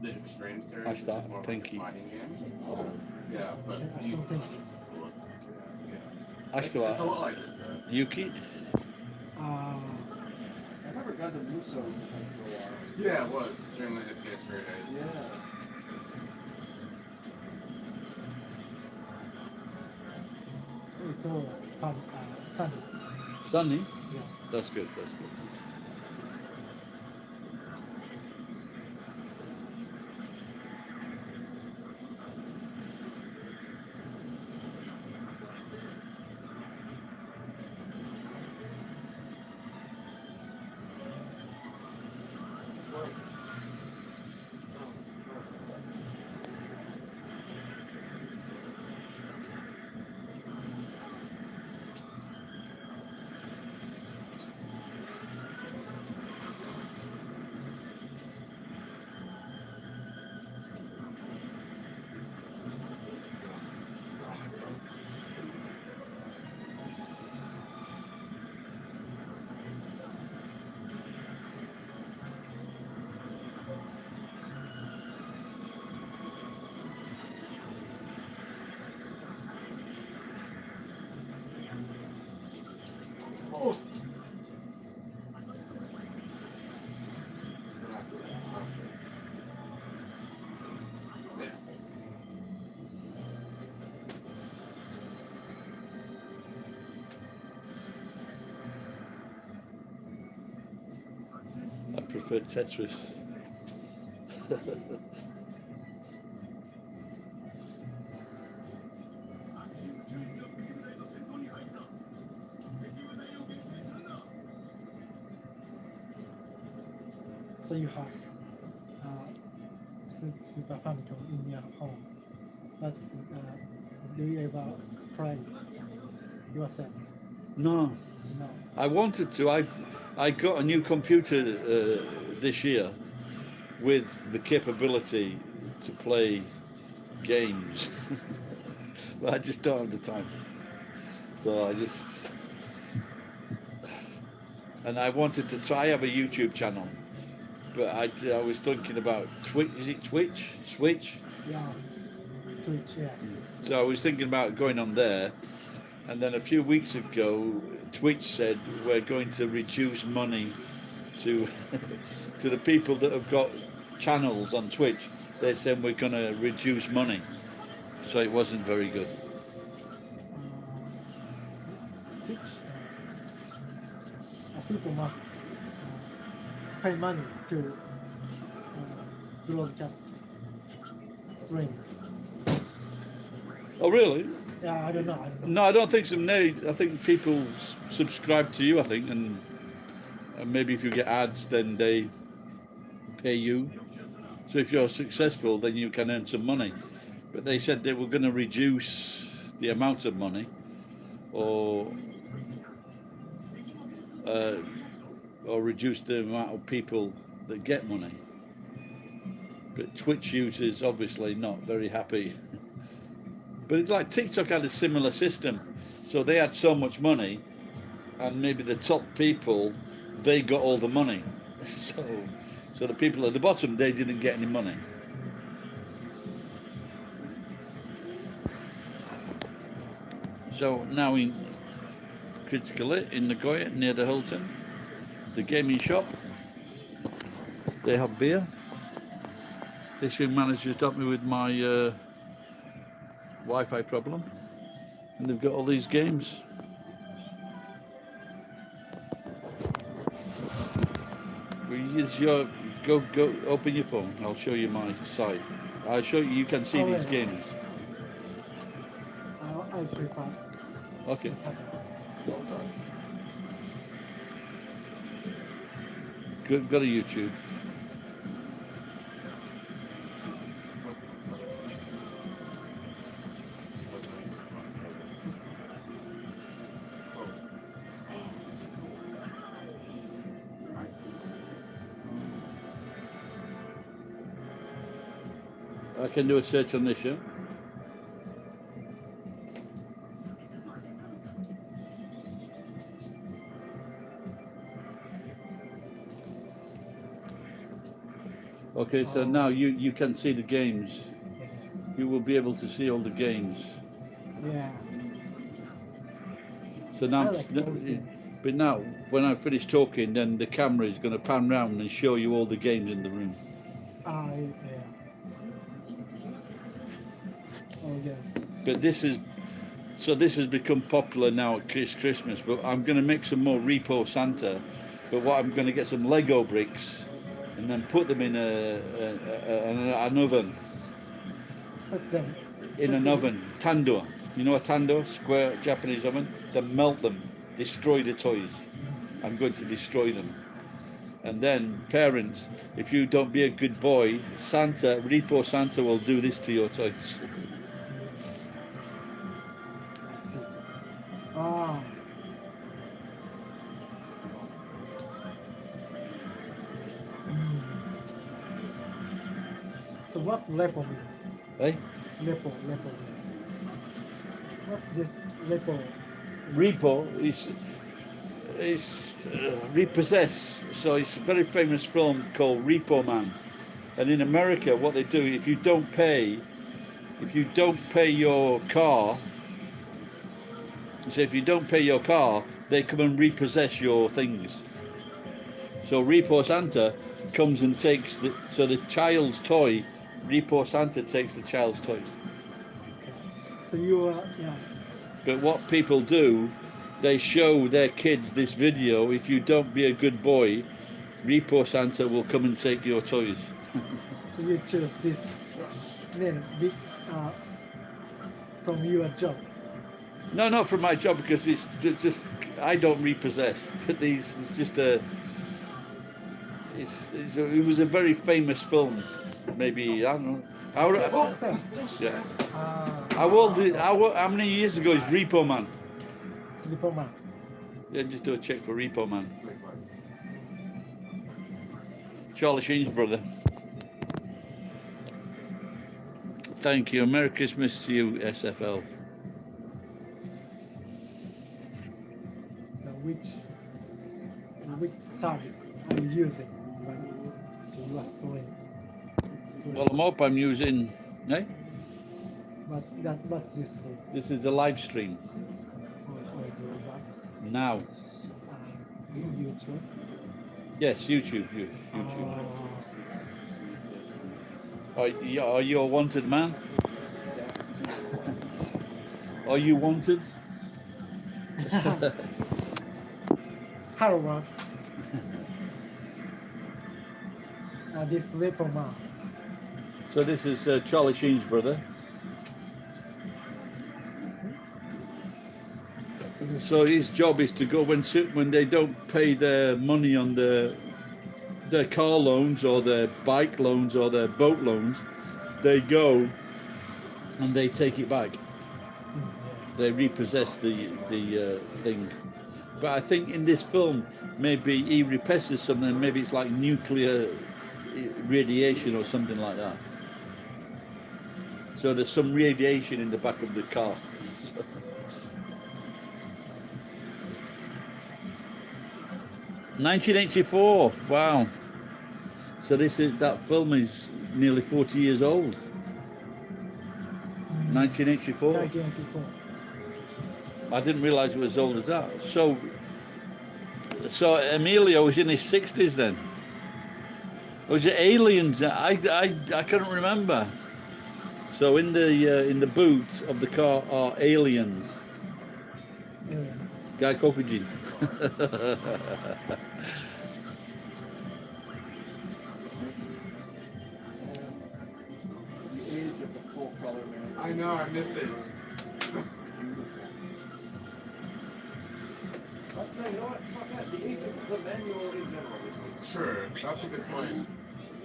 the extreme series, Aç which da, is more of like thank a you. fighting game. Yeah, but he's Thank you. coolest. Yeah. Aç It's da a lot var. like this. Yuki. I never got the Musos like for a while. Yeah, it was during the PS3 days. Yeah. It's always fun, sunny. Sunny? Yeah. That's good, that's good. I prefer Tetris. So you have Super Famicom in your home, but do you ever play yourself? No, No. I wanted to. I got a new computer this year with the capability to play games, but I just don't have the time. So and I wanted to try have a YouTube channel, but I was thinking about Twitch. Is it Twitch? Switch? Yes. Twitch, yes. So I was thinking about going on there, and then a few weeks ago, Twitch said we're going to reduce money to to the people that have got channels on Twitch. They said we're going to reduce money, so it wasn't very good. Twitch, people must pay money to broadcast streams. Oh, really? Yeah, I don't know. No, I don't think so. No, I think people subscribe to you. I think, and maybe if you get ads, then they pay you. So if you're successful, then you can earn some money. But they said they were going to reduce the amount of money, or reduce the amount of people that get money. But Twitch users obviously not very happy. But it's like TikTok had a similar system. So they had so much money, and maybe the top people, they got all the money. So the people at the bottom, they didn't get any money. So now in Critical Hit in Nagoya, near the Hilton, the gaming shop, they have beer. This young manager's helped me with my Wi-Fi problem, and they've got all these games. Go open your phone. I'll show you my site. I'll show you. You can see these games. I prefer. Okay. Go to YouTube. I can do a search on this, yeah? Okay, so Oh. now you can see the games. Yeah. You will be able to see all the games. Yeah. So I now, like all games. but now when I finish talking, then the camera is going to pan round and show you all the games in the room. Yeah. Oh yes. But this has become popular now at Christmas. But I'm going to make some more Repo Santa. But what I'm going to get some Lego bricks and then put them in an oven. But then. In an oven, tandoor. You know a tandoor, square Japanese oven? Then melt them, destroy the toys. I'm going to destroy them. And then, parents, if you don't be a good boy, Repo Santa will do this to your toys. I see. Ah. Mm. So what lepo means? Eh? Lepo means. What this lepo? Repo is repossess. So it's a very famous film called Repo Man. And in America, what they do, if you don't pay your car, so if you don't pay your car, they come and repossess your things. So Repo Santa comes and takes the child's toy. Repo Santa takes the child's toy. Okay. So you are yeah. But what people do, they show their kids this video. If you don't be a good boy, Repo Santa will come and take your toys. So you choose this name big from your job. No, not from my job, because it's just I don't repossess. But it's just a. It was a very famous film. Maybe I don't know. Yeah. How many years ago is Repo Man? Repo Man. Yeah, just do a check for Repo Man. Likewise. Charlie Sheen's brother. Thank you. Merry Christmas to you, SFL. Now which service are you using when you are streaming? Well, I hope I'm using. Eh? What's this for? This is a live stream Or do what? now. YouTube. Yes, YouTube. YouTube. Are you a wanted man? Are you wanted? Harvard. This Repo Man. So this is Charlie Sheen's brother. So his job is to go when they don't pay their money on their car loans or their bike loans or their boat loans, they go and they take it back. They repossess the thing. But I think in this film, maybe he repossesses something. Maybe it's like nuclear radiation or something like that. So there's some radiation in the back of the car. 1984. Wow. So that film is nearly 40 years old. 1984. 1984. I didn't realise it was as old as that. So Emilio was in his 60s then. Or was it Aliens? I can't remember. So in the boot of the car are aliens. Guy Kokujin. The age of the full color man. I know, I miss it. No, you know what? Fuck that. The age of the manual is never. Sure, that's a good point.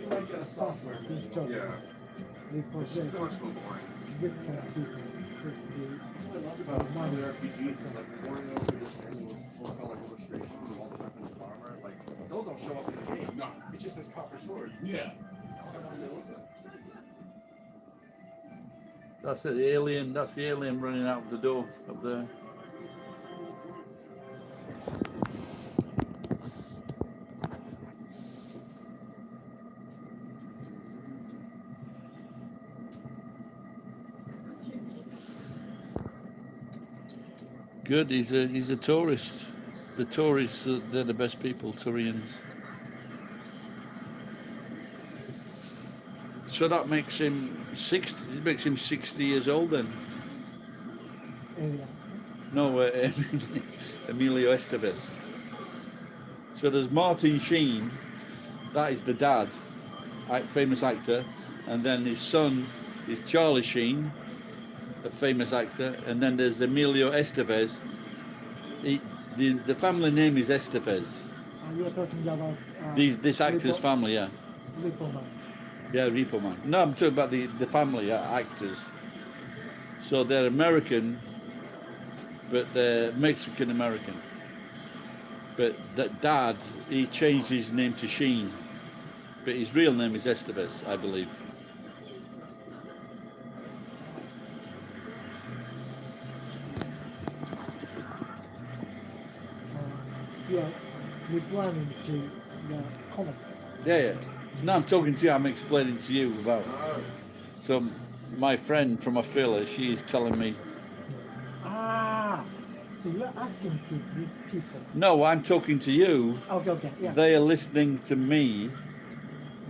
You might get a software. This job Yeah. is It's repossess just so much more boring. to get some people first to That's what I love about modern RPGs is like pouring over this full color illustrations of all the weapons and armor. Like those don't show up in the game. No. It just says copper sword. Yeah. That's the alien. That's the alien running out of the door up there. Good. He's a tourist. The tourists, they're the best people. Turians. So that makes him 60. It makes him 60 years old then. Area. No, Emilio Estevez. So there's Martin Sheen. That is the dad, famous actor, and then his son is Charlie Sheen, a famous actor, and then there's Emilio Estevez. The family name is Estevez. You are talking about This actor's family, yeah. Repo Man. Yeah, Repo Man. No, I'm talking about the family actors. So they're American, but they're Mexican American. But that dad, he changed his name to Sheen, but his real name is Estevez, I believe. You are replying to the comment. Yeah. No, I'm talking to you. I'm explaining to you about. Oh, So, my friend from Australia, she is telling me. So you are asking to these people. No, I'm talking to you. Okay, yeah. They are listening to me,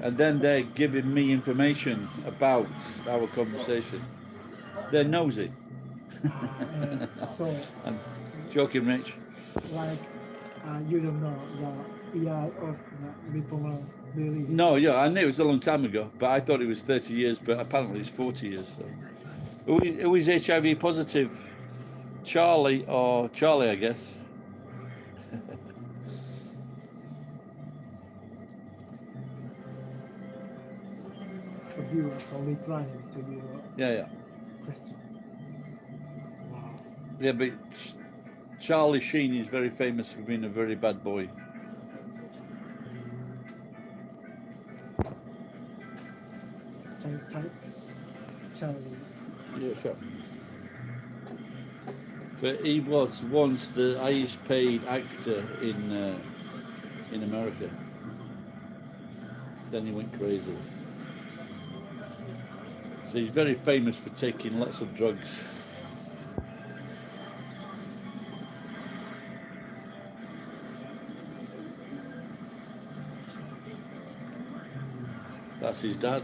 and then they're giving me information about our conversation. They're nosy. So, I'm joking, Rich. like, you don't know the year of the Repo Man release. No, yeah, I knew it was a long time ago, but I thought it was 30 years, but apparently it's 40 years. So. Who is HIV positive? Charlie, I guess. So viewers are replying to your Yeah. question. Wow. Yeah, but Charlie Sheen is very famous for being a very bad boy. Can you type Charlie? Yeah, sure. But he was once the highest paid actor in America. Then he went crazy. So he's very famous for taking lots of drugs. That's his dad.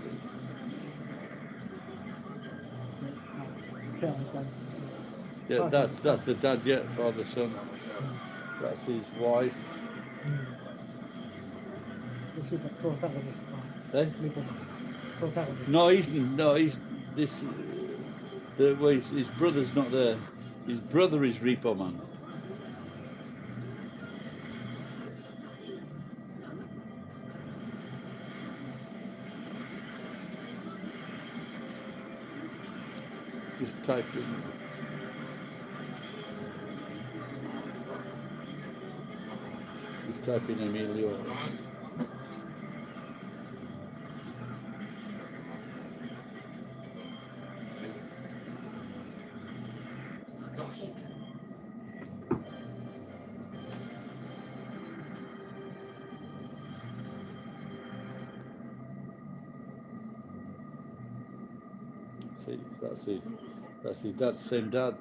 Parents. Yeah, that's the dad. Yeah, father, son. That's his wife. This is a protagonist. Eh? Repo Man. Protagonist. He's this. His brother's not there. His brother is Repo Man. Just type in. Just type in Emilio. gosh. See, that's his dad, same dad.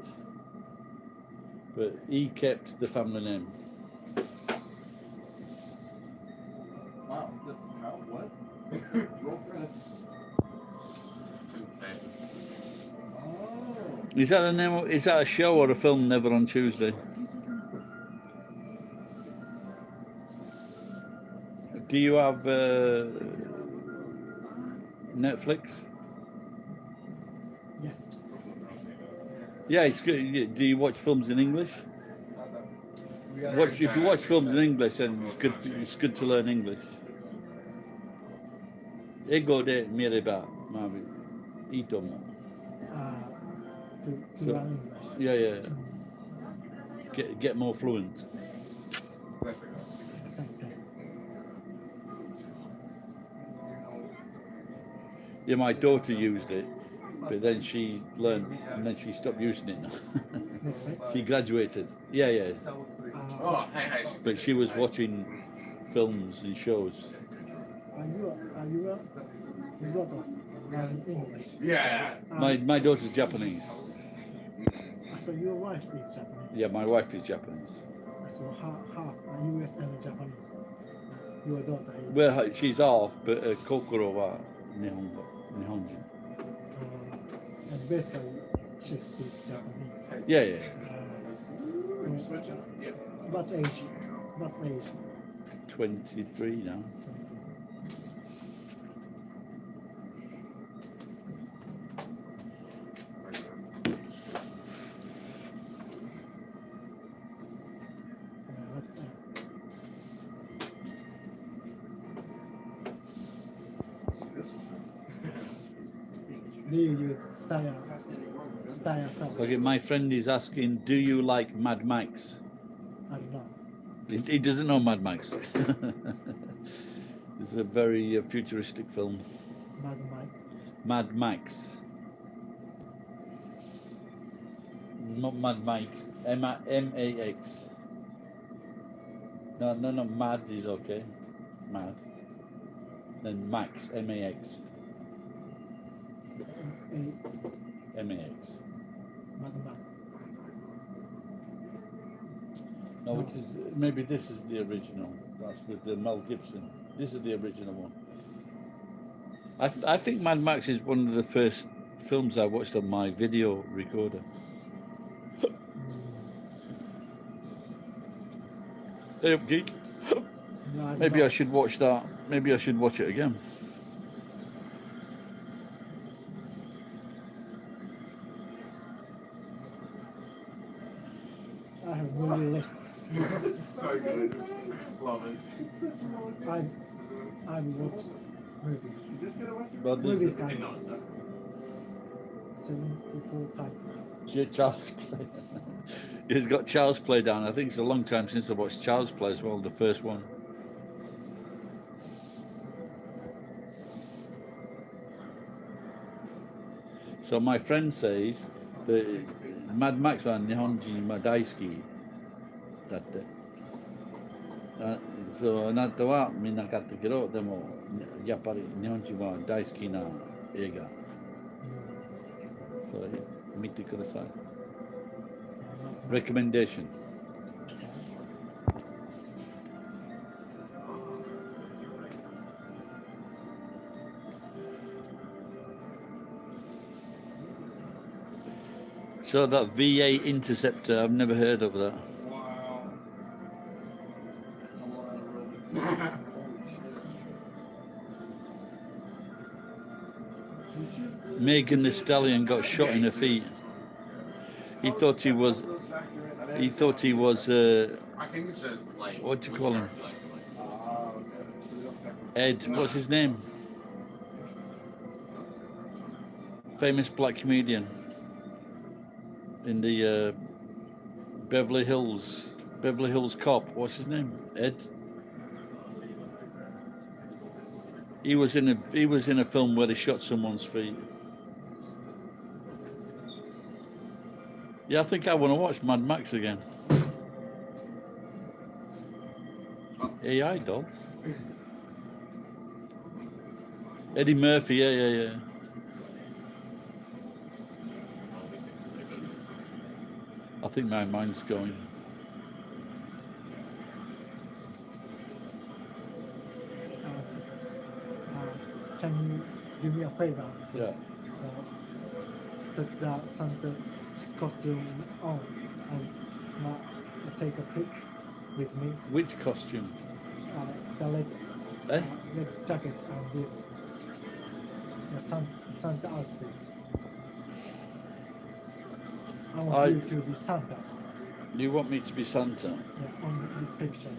But he kept the family name. Wow, that's how what? Roll credits. Insane. Oh. Is that a name? Is that a show or a film? Never on Tuesday. Do you have Netflix? Yes. Yeah, it's good. Do you watch films in English? If you watch films in English, then it's good to learn English. Ego de mireba, mavi, itomo. To learn English. Yeah. Get more fluent. Exactly. Thanks. Yeah, my daughter used it, but then she learned, and then she stopped using it now. Netflix. She graduated. Yeah. Oh, hi. But she was watching films and shows. Are you your daughters learning English? Yeah. My daughter's Japanese. So your wife is Japanese. Yeah, my wife is Japanese. So half US and Japanese. Your daughter is. Well, she's half, but kokoro wa Nihonjin. And basically, she speaks Japanese. Yeah, yeah. When you switch it, yeah. What age? What age? 23 now. Do you use style song? Okay, my friend is asking, do you like Mad Max? I don't know. He doesn't know Mad Max. It's a very futuristic film. Mad Max. Mad Max. Not Mad Max. M-A-X. No, Mad is okay. Mad. Then Max, M-A-X. M-A-X. Mad Max. No, which is, maybe this is the original. That's with Mel Gibson. This is the original one. I think Mad Max is one of the first films I watched on my video recorder. Hey up, geek. No, Maybe I should watch that. Maybe I should watch it again. I have movie list. So good. Love it. I watched movies. But Movie this, side. 74 titles. Charles Play. He's got Charles Play down. I think it's a long time since I watched Charles Play as well, the first one. So my friend says that Mad Max wa Nihonjin wa daisuki datte. So あなたはみんな買ったけど、でもやっぱり日本人は大好きな映画。So 見てください。Recommendation. So that VA Interceptor, I've never heard of that. Wow. That's a lot of aerobics. Megan the Stallion got shot in the feet. He thought he was. He thought he was. I think it's just like. What do you call him? Okay. Ed. What's his name? Famous black comedian. In the Beverly Hills Cop. What's his name? Ed. He was in a film where they shot someone's feet. Yeah, I think I want to watch Mad Max again. AI doll. Eddie Murphy, yeah. I think my mind's going. Can you do me a favor? Yeah. Put the Santa costume on and take a pic with me. Which costume? The red, Eh? red jacket and this the Santa outfit. I want you to be Santa. You want me to be Santa? Yeah, on this picture.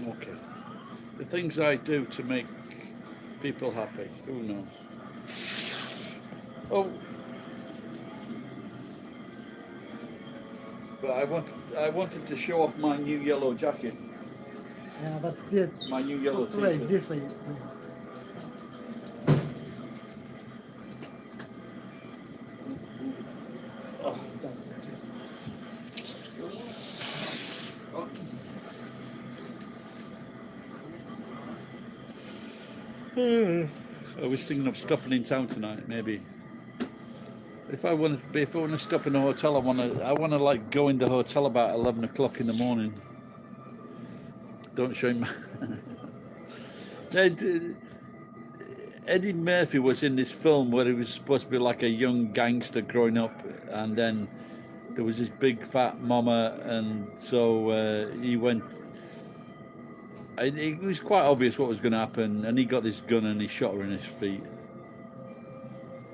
Okay. The things I do to make people happy. Who knows? Oh. But I wanted to show off my new yellow jacket. Yeah, but this. My new yellow Play t-shirt. this way, please. Oh. I was thinking of stopping in town tonight, maybe If I want to stop in a hotel, I want to like go in the hotel about 11 o'clock in the morning. Don't show him. Eddie Murphy was in this film where he was supposed to be like a young gangster growing up, and then there was this big fat mama, and so he went. It was quite obvious what was going to happen, and he got this gun and he shot her in his feet,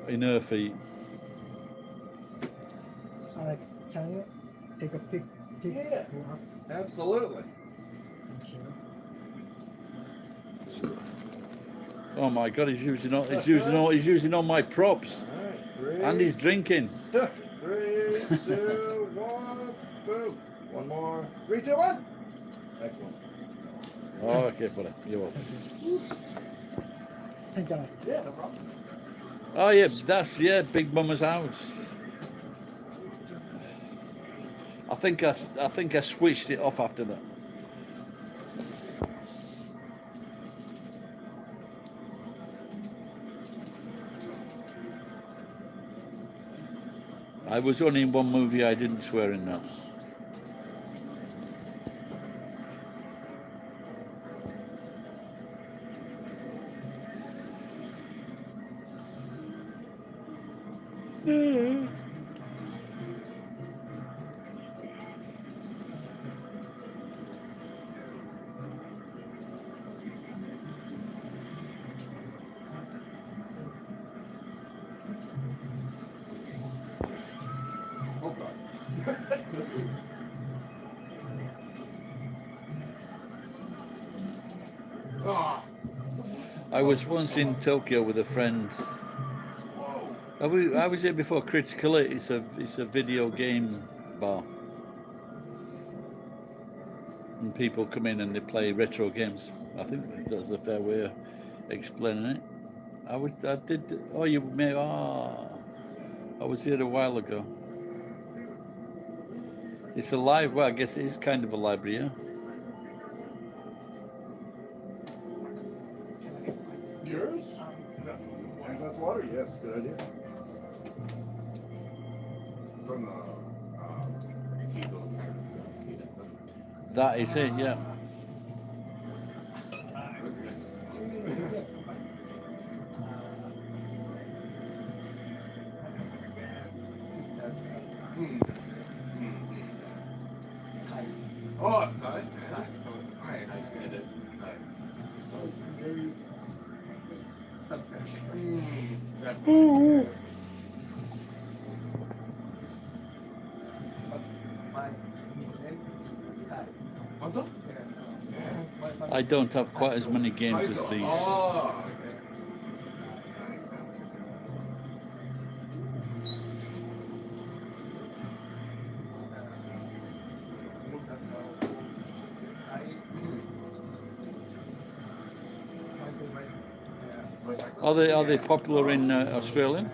in her feet. Alex, can you take a pic? Yeah. for us? Absolutely. Thank you. Oh my God, he's using all my props, All right, 3. and he's drinking. 3, 2, 1, boom. One more. 3, 2, 1. Excellent. Oh, okay, buddy. You're welcome. Thank you. Thank you. Alex. Yeah, no problem. Oh yeah, Big Mama's house. I think I switched it off after that. I was only in one movie I didn't swear in that. Hold on. Ah. I was once in Tokyo with a friend. I was here before Critical Hit. It's a video game bar, and people come in and they play retro games. I think that's a fair way of explaining it. I was here a while ago. It's a live. Well, I guess it is kind of a library, yeah. Yours? One glass of water? Yes, good idea. From the seagull. That is it, yeah. Oh, side. I get it. I don't have quite as many games as these. Oh, okay. That makes sense. Are they popular in Australia?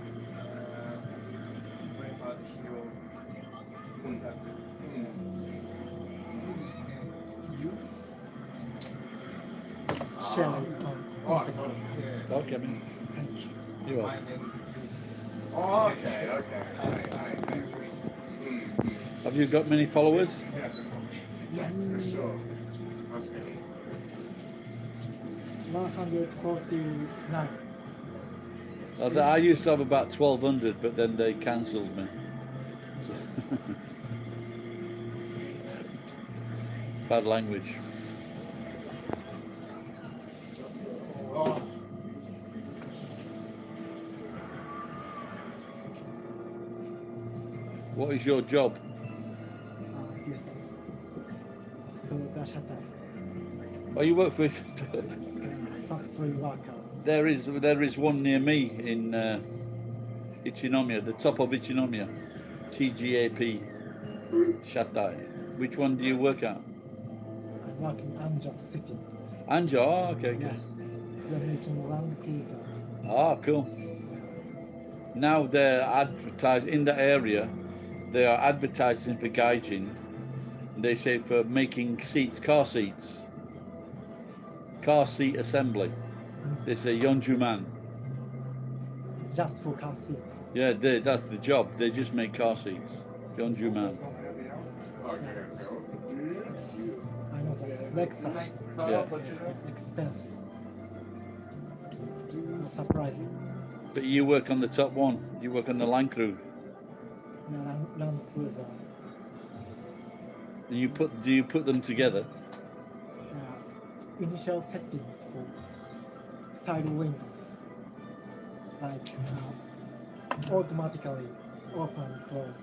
Share it Oh, on so, Instagram. Okay, man. Thank you. You're welcome. oh, okay. Have you got many followers? Yes, for sure. Okay. 149. I used to have about 1,200, but then they cancelled me. So bad language. Oh. What is your job? This. Toyota Shutter. Oh, you work for Factory worker. There is one near me in Ichinomiya, the top of Ichinomiya, TGAP Shatai. Which one do you work at? I work in Anjo City. Anjo, oh, okay. Yes. We're making Land Cruiser. Ah, cool. Now they're advertising in the area. They are advertising for gaijin. They say for making seats, car seat assembly. They say Yonjuman. just for car seat. Yeah, that's the job. They just make car seats. Don't you, man? Okay, I know that Lexus Yeah. is expensive. Not surprising. But you work on the top one. You work on the Land Crew. The Land Cruiser. And do you put them together? Initial settings for side windows, like automatically open and close.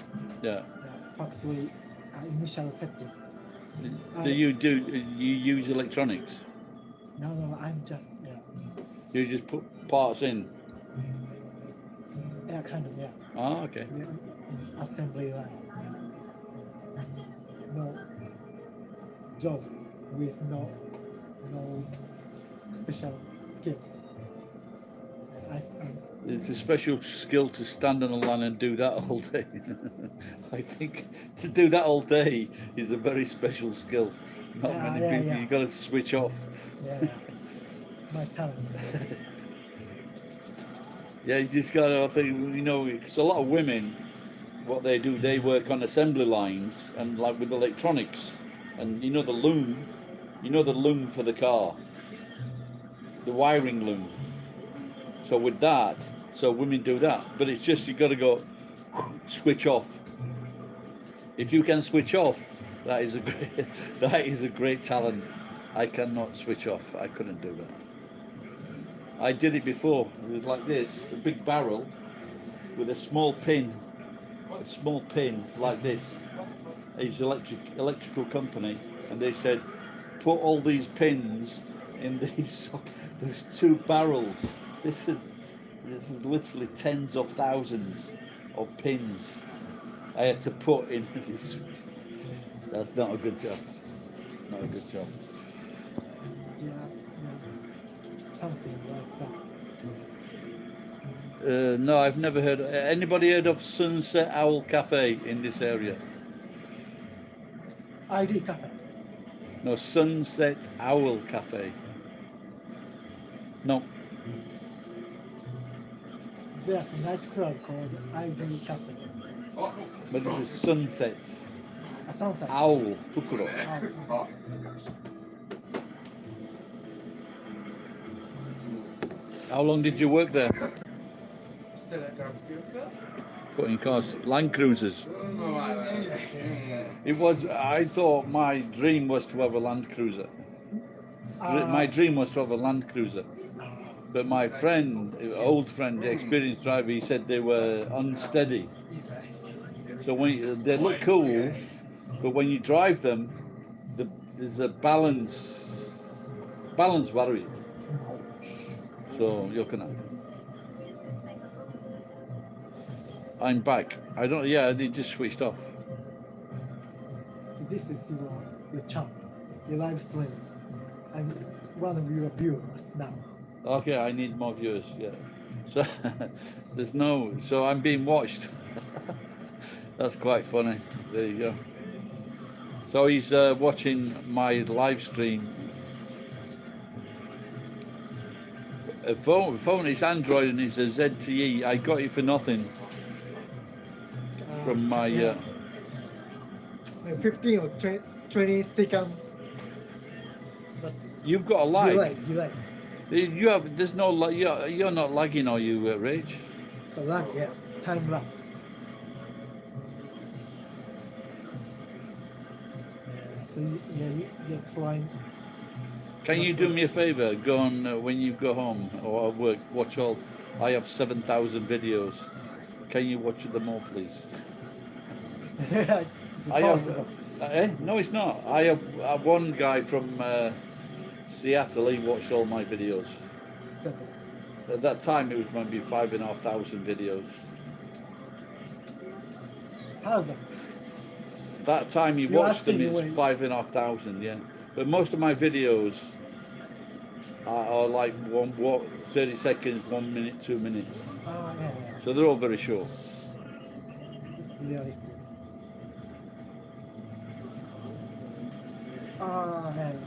Yeah. Factory initial settings. Do you use electronics? No, I'm just You just put parts in. kind of Oh, okay. assembly line. No jobs with no special skills. It's a special skill to stand on a line and do that all day. I think to do that all day is a very special skill. Not many people. Yeah. You've got to switch off. My talent. Yeah, you just got to. I think because a lot of women, what they do, they work on assembly lines and like with electronics, and the loom, the loom for the car, the wiring loom. So with that, women do that, but it's just you got to go switch off. If you can switch off, that is a great talent. I cannot switch off. I couldn't do that. I did it before. It was like this, a big barrel with a small pin like this. It's electrical company, and they said, put all these pins in these. There's 2 barrels. This is literally tens of thousands of pins I had to put in this. That's not a good job. It's not a good job. Something like that. No, I've never heard. Anybody heard of Sunset Owl Cafe in this area? ID Cafe. No, Sunset Owl Cafe. No. There's a nightclub called ID Cafe. But this is Sunset A sunset. Owl Fukuro. Oh. How long did you work there? Putting cars, Land Cruisers. I thought my dream was to have a Land Cruiser. My dream was to have a Land Cruiser. But my friend, old friend, the experienced driver, he said they were unsteady. So they look cool, but when you drive them, there's a balance worry. So I'm back. They just switched off. So this is your channel, your live stream. I'm one of your viewers now. Okay, I need more viewers. Yeah. So so I'm being watched. That's quite funny. There you go. So he's watching my live stream. A phone is Android and it's a ZTE. I got it for nothing from my. 15 or 20 seconds. But You've got a lag. delay. There's no lag. You're not lagging, are you, Rach? So lag, time lag. So you're trying. Can you do me a favour? Go on when you go home or at work. Watch all. I have 7,000 videos. Can you watch them all, please? It's impossible. No, it's not. I have one guy from Seattle. He watched all my videos. At that time, it was maybe 5,500 videos. Thousands. That time he You're watched them, asking it's away. 5,500. Yeah, but most of my videos are like 30 seconds, 1 minute, 2 minutes. Yeah. So they're all very short. Realistic.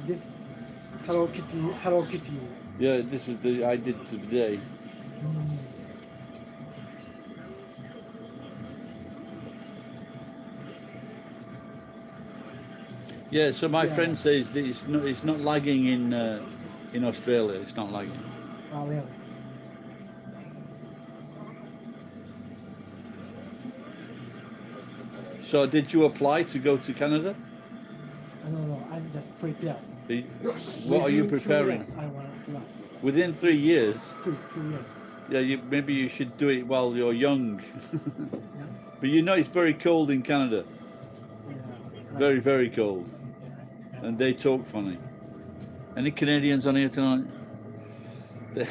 This Hello Kitty. Yeah, this is I did today. Mm. 'Cause I did 2 videos. うん I did Yeah, so my Yeah. friend says that it's not lagging in Australia. It's not lagging. Oh, really? So did you apply to go to Canada? No, I'm just prepared. What are you Within 2 preparing? years, I want to fly. Within 3 years? 2 years. Yeah, maybe you should do it while you're young. Yeah. But you know it's very cold in Canada. Yeah. Very, very cold. Yeah. And they talk funny. Any Canadians on here tonight? But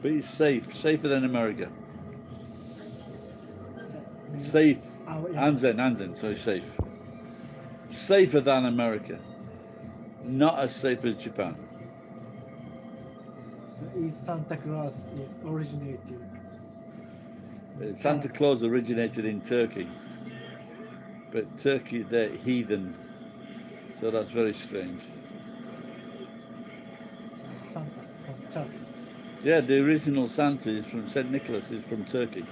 it's safer than America. Safe. Oh, yeah. Anzen, so safe. Safer than America. Not as safe as Japan. So is Santa Claus is originated. Santa Claus originated in Turkey. But Turkey, they're heathen. So that's very strange. Santa's from Turkey. Yeah, the original Santa is from St. Nicholas is from Turkey.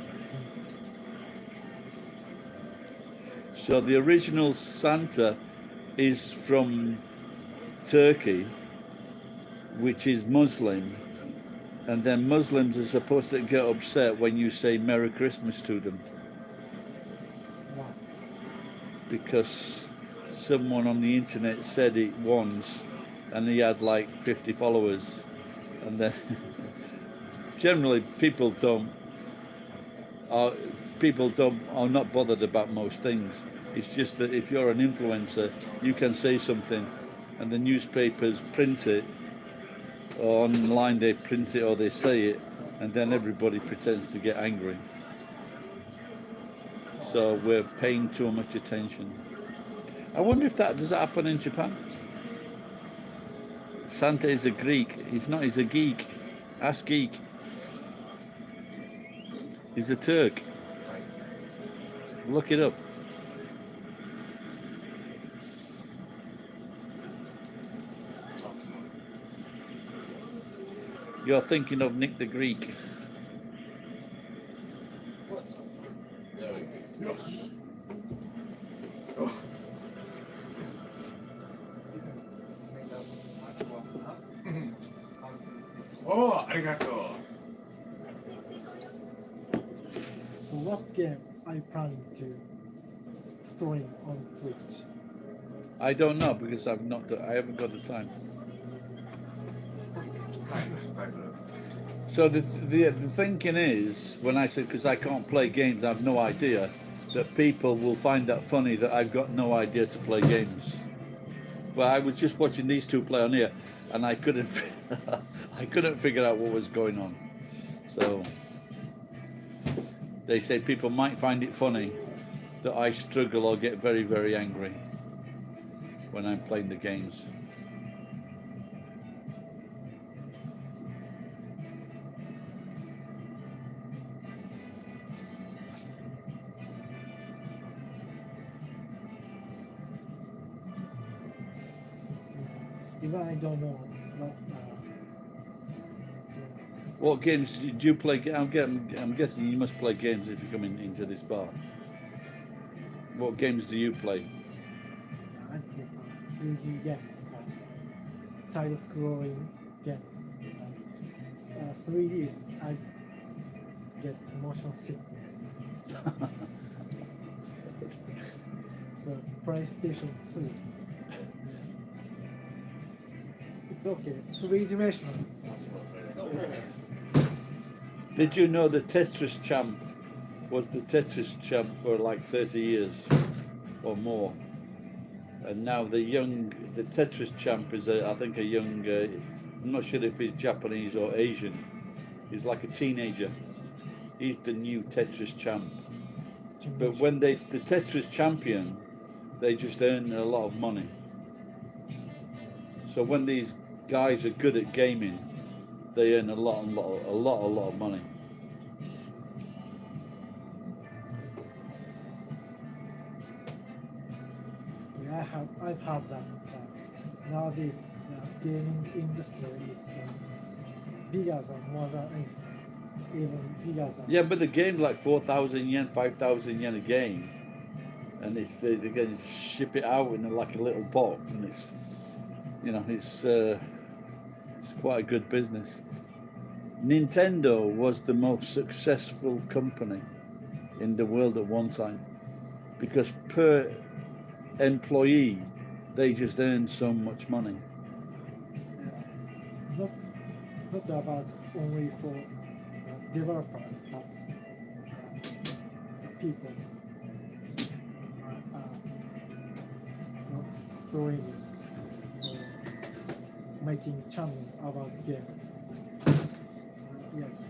So the original Santa is from Turkey, which is Muslim, and then Muslims are supposed to get upset when you say Merry Christmas to them Wow. because someone on the internet said it once and he had like 50 followers, and then generally people are not bothered about most things. It's just that if you're an influencer, you can say something and the newspapers print it, or online they print it or they say it, and then everybody pretends to get angry. So we're paying too much attention. I wonder if does that happen in Japan? Santa is a Greek. He's not, he's a geek. Ask geek. He's a Turk. Look it up. You're thinking of Nick the Greek. There we go. Yes. Oh. Oh, arigato. So what game are you planning to stream on Twitch? I don't know because I haven't got the time. So the thinking is, when I said, because I can't play games, I have no idea, that people will find that funny that I've got no idea to play games. But I was just watching these two play on here, and I couldn't figure out what was going on. So they say people might find it funny that I struggle or get very, very angry when I'm playing the games. Even I don't know what. What games do you play? I'm guessing you must play games if you're coming into this bar. What games do you play? I think 3D games, like side-scrolling games. Like, 3D is I get motion sickness. So PlayStation 2. It's okay. 3-dimensional. Did you know the Tetris champ was the Tetris champ for like 30 years or more? And now the Tetris champ is I think a young, I'm not sure if he's Japanese or Asian. He's like a teenager. He's the new Tetris champ. But when the Tetris champion, they just earn a lot of money. So when these guys are good at gaming, they earn a lot of money. Yeah, I've heard that nowadays the gaming industry is bigger than more than anything, even bigger than. Yeah, but the game's like 4,000 yen, 5,000 yen a game, and they can ship it out in like a little box, and it's quite a good business. Nintendo was the most successful company in the world at one time, because per employee they just earned so much money. Not about only for developers, but people streaming or making channel about games.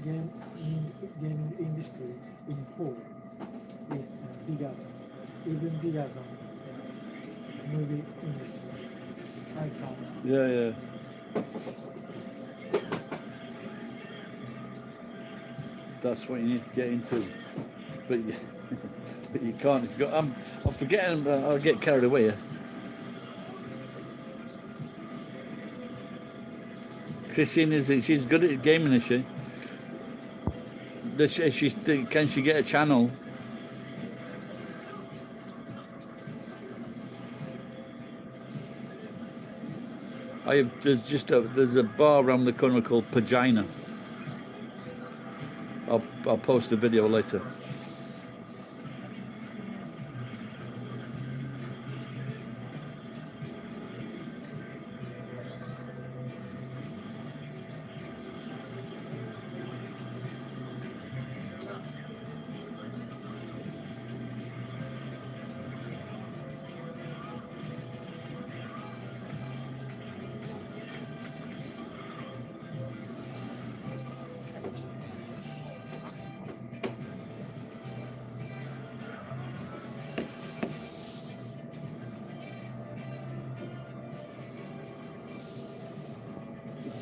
Gaming industry in whole is even bigger than movie industry. I found. Yeah. That's what you need to get into, but you can't. If you got, I'm forgetting. I'll get carried away here. Christine she's good at gaming, is she? Can she get a channel? There's a bar around the corner called Pagina. I'll post the video later.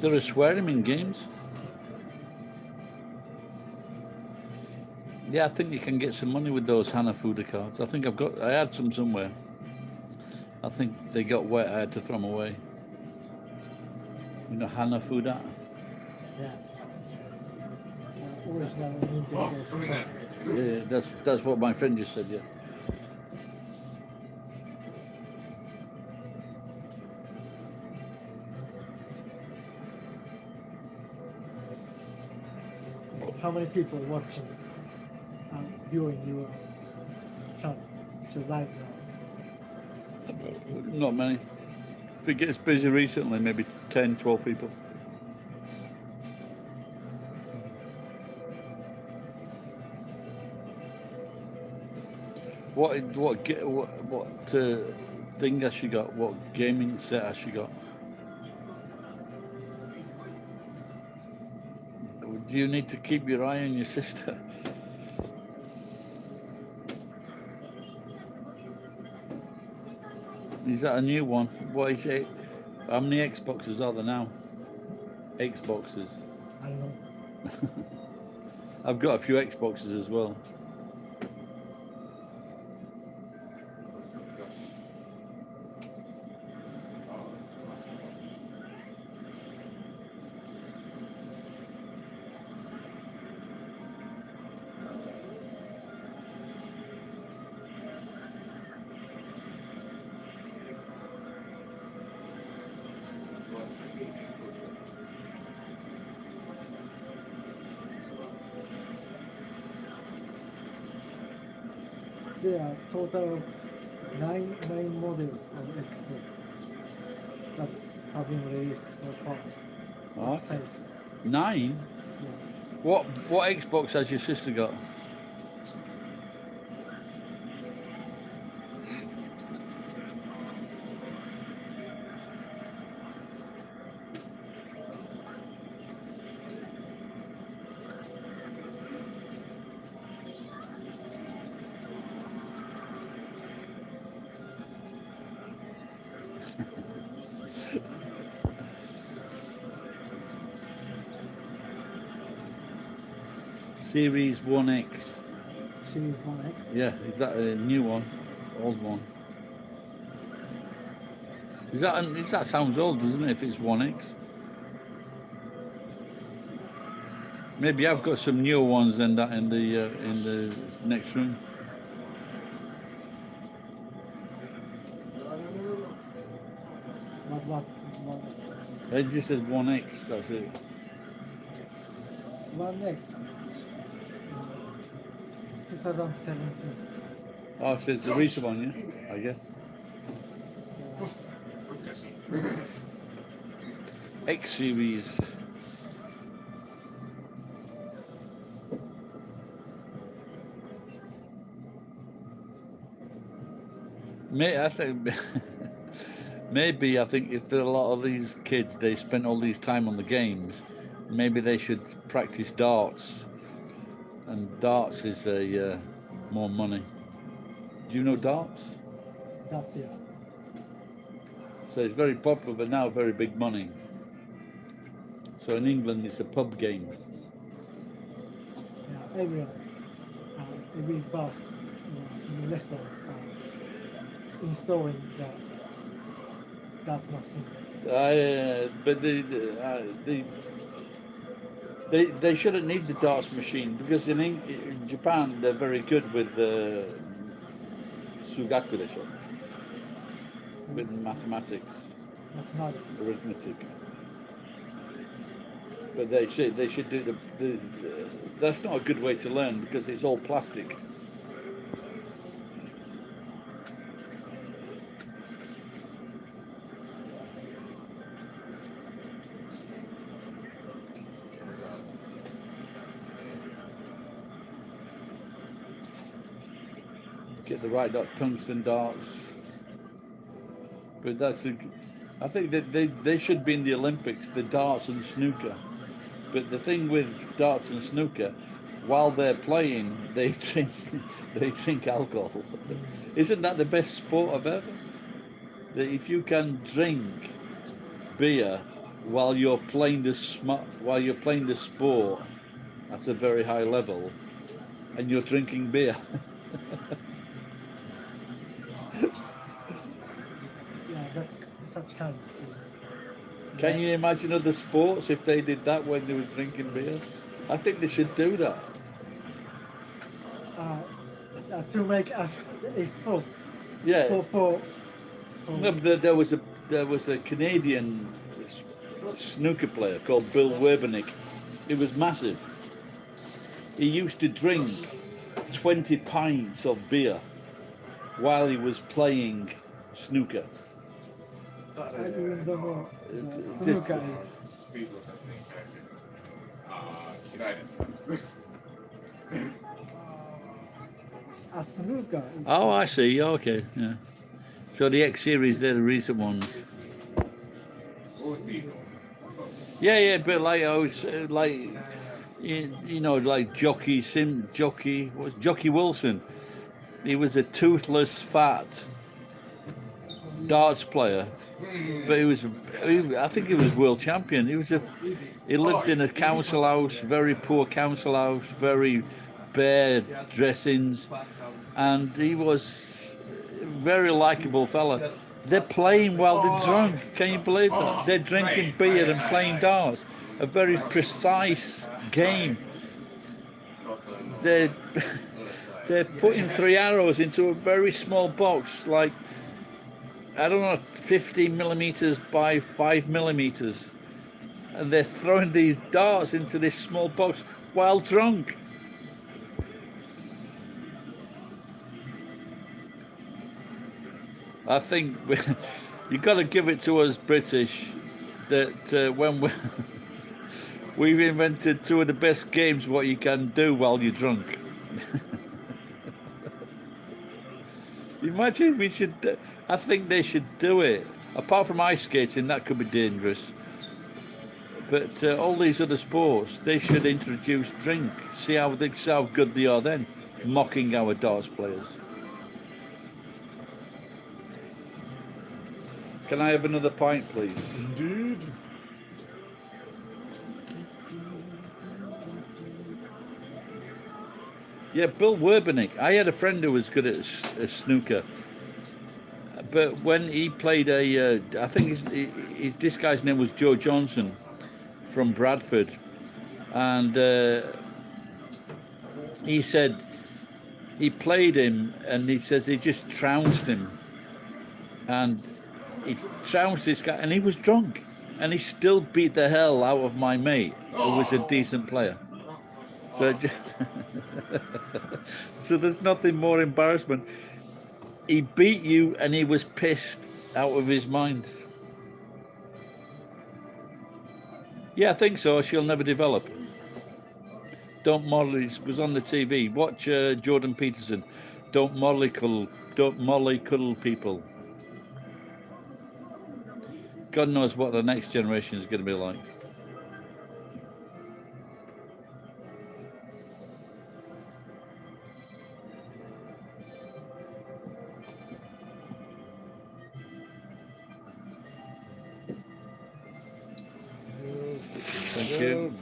There is swearing in games. Yeah, I think you can get some money with those Hanafuda cards. I had some somewhere. I think they got wet, I had to throw them away. You know Hanafuda? Yeah. Original Nintendo stuff. Yeah, that's what my friend just said, yeah. How many people watching viewing your channel to live now? Not many. If it gets busy recently, maybe 10, 12 people. What thing has she got? What gaming set has she got? Do you need to keep your eye on your sister? Is that a new one? What is it? How many Xboxes are there now? Xboxes. I don't know. I've got a few Xboxes as well. There are total of 9 main models of Xbox that have been released so far. What? Since, 9? yeah. What Xbox has your sister got? Series 1X. Series 1X. Yeah, is that a new one? Old one? That sounds old, doesn't it, if it's 1X? Maybe I've got some newer ones than that in the next room. what It just says 1X, that's it. one next 2017. Oh, it says the recent one, yeah, I guess. X series. I think maybe I think if there are a lot of these kids, they spent all these time on the games, maybe they should practice darts. And darts is a more money. Do you know darts? That's it. So it's very popular, but now very big money. So in England, it's a pub game. Yeah, every bus in restaurants are installing that machine. But they shouldn't need the darts machine because in Japan they're very good with sugaku desho, with mathematics, arithmetic. But they should do the that's not a good way to learn because it's all plastic. Get the right tungsten darts, but I think that they should be in the Olympics, the darts and snooker. But the thing with darts and snooker, while they're playing, they drink alcohol. Isn't that the best sport of ever? That if you can drink beer while you're playing the sport at a very high level, and you're drinking beer. Yeah, that's such kind of thing. Can you imagine other sports if they did that when they were drinking beer? I think they should do that. To make us a sports. Yeah. For No, but there was a Canadian snooker player called Bill Werbenick. He was massive. He used to drink 20 pints of beer while he was playing snooker. I even don't know. It's Snooker just- is. A snooker is. Oh, I see. Okay, yeah. So the X series, they're the recent ones. Yeah, but like I was like, you know, like Jockey Wilson. He was a toothless, fat darts player, but I think he was world champion. He lived in a council house, very poor council house, very bare dressings, and he was a very likable fella. They're playing while they're drunk. Can you believe that? They're drinking beer and playing darts. A very precise game. They're putting 3 arrows into a very small box, like, I don't know, 50 millimeters by 5 millimeters. And they're throwing these darts into this small box while drunk. I think you've got to give it to us British that when we've invented two of the best games what you can do while you're drunk. Imagine we should, I think they should do it. Apart from ice skating, that could be dangerous. But all these other sports, they should introduce drink. See how good they are then, mocking our darts players. Can I have another pint, please? Indeed. Yeah, Bill Werbenick. I had a friend who was good at snooker. But when he played I think this guy's name was Joe Johnson from Bradford. And he said he played him and he says he just trounced him. And he trounced this guy, and he was drunk, and he still beat the hell out of my mate, who was a decent player. So, so there's nothing more embarrassment. He beat you, and he was pissed out of his mind. Yeah, I think so. She'll never develop. Don't molly was on the TV. Watch Jordan Peterson. Don't mollycoddle people. God knows what the next generation is going to be like. Thank you.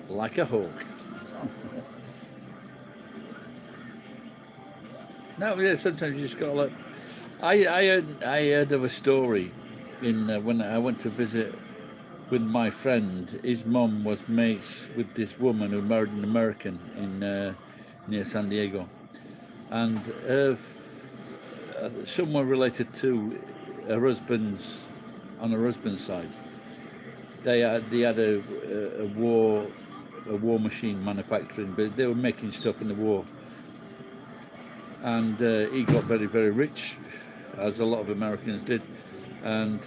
Like a hawk. No, yeah. Sometimes you just got to look. I heard of a story in when I went to visit with my friend. His mum was mates with this woman who married an American in near San Diego, and someone related to her husband's on her husband's side. They had a war machine manufacturing, but they were making stuff in the war. And he got very, very rich, as a lot of Americans did. And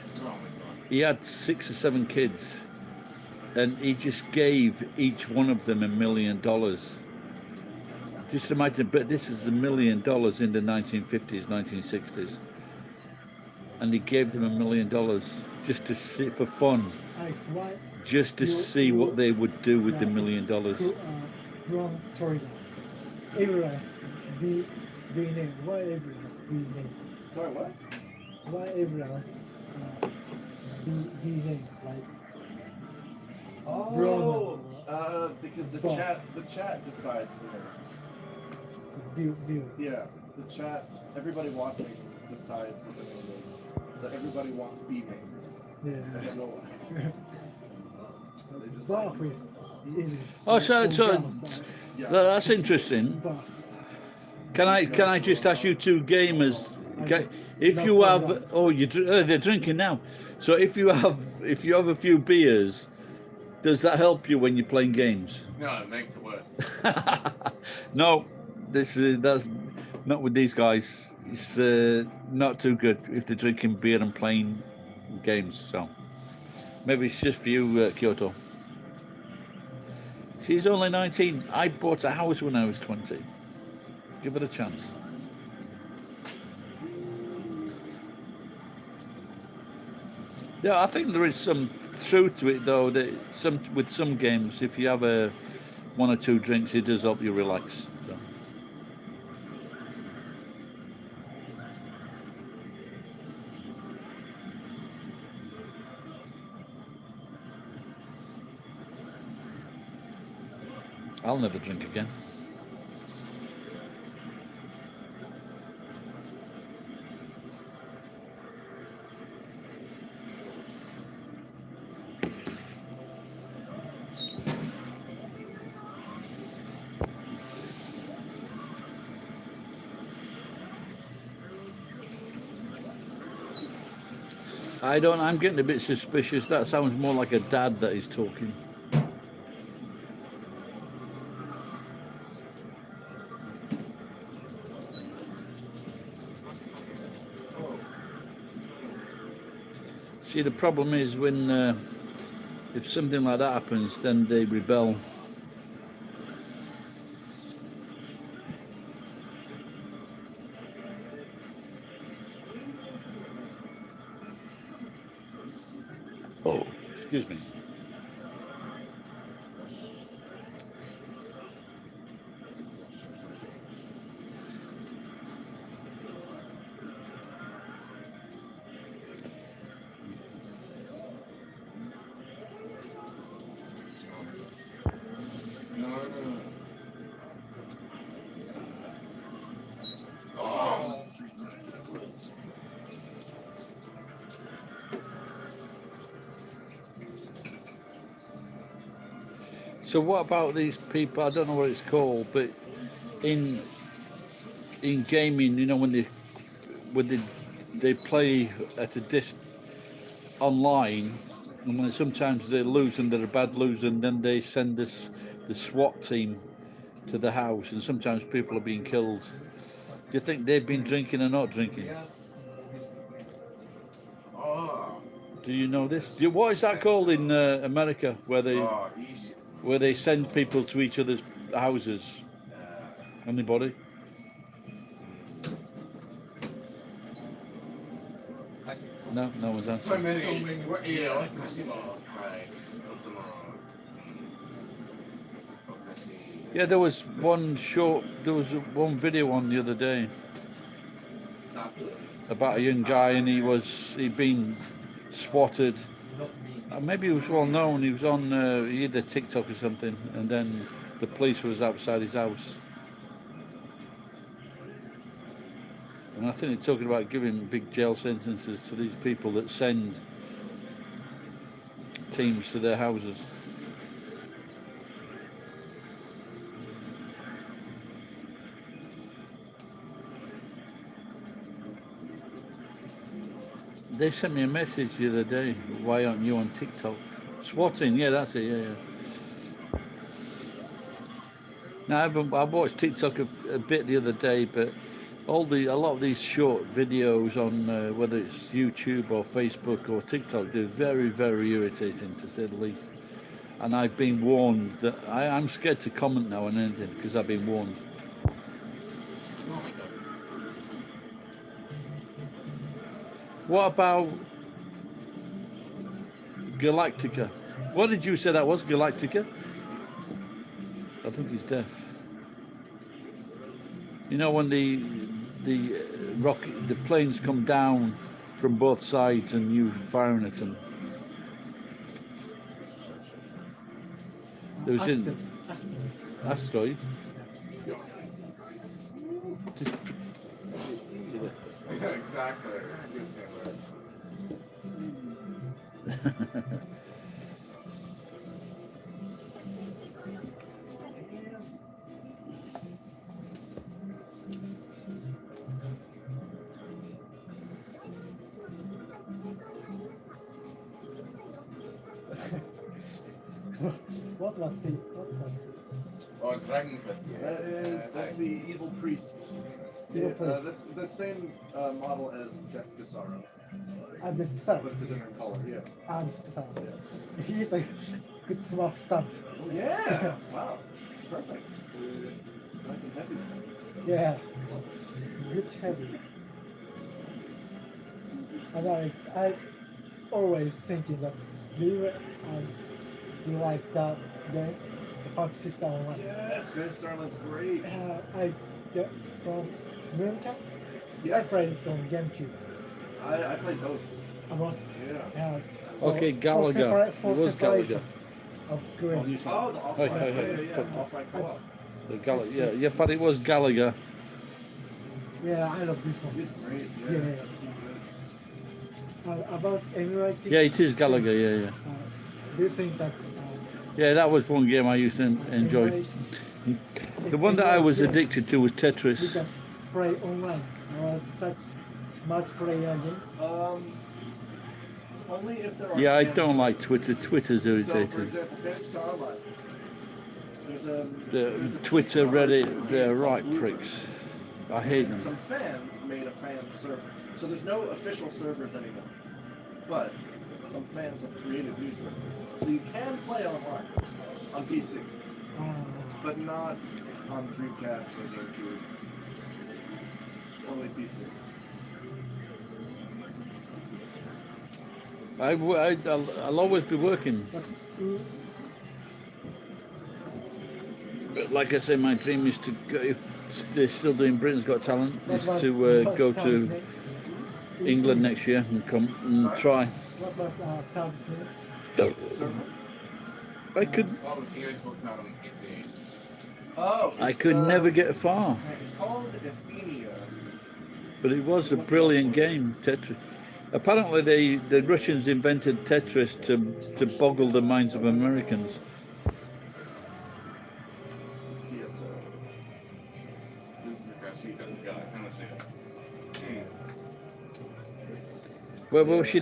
he had 6 or 7 kids, and he just gave each one of them $1 million. Just imagine, but this is $1 million in the 1950s, 1960s. And he gave them $1 million just to see, for fun. Alex, why Just to see what they would do with the $1 million. Wrong choice. Everyone's be named. Why everyone's be named? Sorry, what? Why everyone's be named like? Oh, because the chat decides the names. It's a view. Yeah, the chat. Everybody watching decides what the name is. So everybody wants B names. Yeah. I don't know why. They just Buff is easy. Oh, so Yeah. that's interesting. Buff. Can I just ask you two gamers? If you have, they're drinking now. So if you have a few beers, does that help you when you're playing games? No, it makes it worse. No, that's not with these guys. It's not too good if they're drinking beer and playing games. So maybe it's just for you, Kyoto. She's only 19. I bought a house when I was 20. Give it a chance. Yeah, I think there is some truth to it, though. That with some games, if you have 1 or 2 drinks, it does help you relax. So. I'll never drink again. I'm getting a bit suspicious. That sounds more like a dad that is talking. See, the problem is when if something like that happens, then they rebel. Oh, excuse me. So what about these people? I don't know what it's called, but in gaming, you know, when they play at a online, and when sometimes they lose and they're a bad loser, and then they send the SWAT team to the house, and sometimes people are being killed. Do you think they've been drinking or not drinking? Oh, Do you know this? What is that called in America, where they send people to each other's houses? Anybody? No, no one's answering. Yeah, there was one one video on the other day about a young guy, and he'd been swatted. Maybe he was well known. He was on either TikTok or something, and then the police was outside his house. And I think they're talking about giving big jail sentences to these people that send teams to their houses. They sent me a message the other day. Why aren't you on TikTok? Swatting, yeah, that's it. Yeah. Now I watched TikTok a bit the other day, but a lot of these short videos on whether it's YouTube or Facebook or TikTok, they're very, very irritating, to say the least. And I've been warned that I'm scared to comment now on anything because I've been warned. What about Galactica? What did you say that was, Galactica? I think he's deaf. You know when the planes come down from both sides and you firing at them. There was in asteroid. exactly. What was it? Oh, Dragon Quest. That's the evil priest. Evil priest. That's the same model as Jeff Pissarro, And this stuff. but it's a different color. Yeah. And this stuff. He's a good smart stunt. Yeah. Wow. Perfect. It's nice and heavy. Yeah. Good heavy. And I always thinking that you like that game, the Fantasy Star Online. Yes, Fantasy Star Online's great. I get from Mooncamp. Yeah. I played it on GameCube. I played both. I was Yeah. Okay, Gallagher. It was Gallagher. Of screen. Oh, the Hey, offline. hey, hey. Yeah. Offline co-op. So Gallagher, yeah, but it was Gallagher. Yeah, I love this one. He's great. Yeah. It's so good. About emulating. Yeah, it is Gallagher. Yeah. Do you think that? Yeah, that was one game I used to enjoy. The one that I was addicted to was You Tetris. can play online or such multiplayer game. Only if there are. Yeah, I fans. don't like Twitter. Twitter's So, for irritating. example, Fantasy Star Online. The there's a Twitter, Fantasy Star Reddit, they're Online right group. pricks. I hate And them. some fans made a fan server. So there's no official servers anymore. But some fans have created new servers. So you can play online on PC, but not on Dreamcast or GameCube. Only PC. I'll always be working. But like I say, my dream is to go, if they're still doing Britain's Got Talent, is to go to England next year and come and try. What was service name? I could Well, the Phoenix will come out on PC. Oh, I it's, could never get far, It's called Ephemia. but it was a brilliant game, Tetris. Apparently, the Russians invented Tetris to boggle the minds of Americans. しいですが、楽しいです。Well, she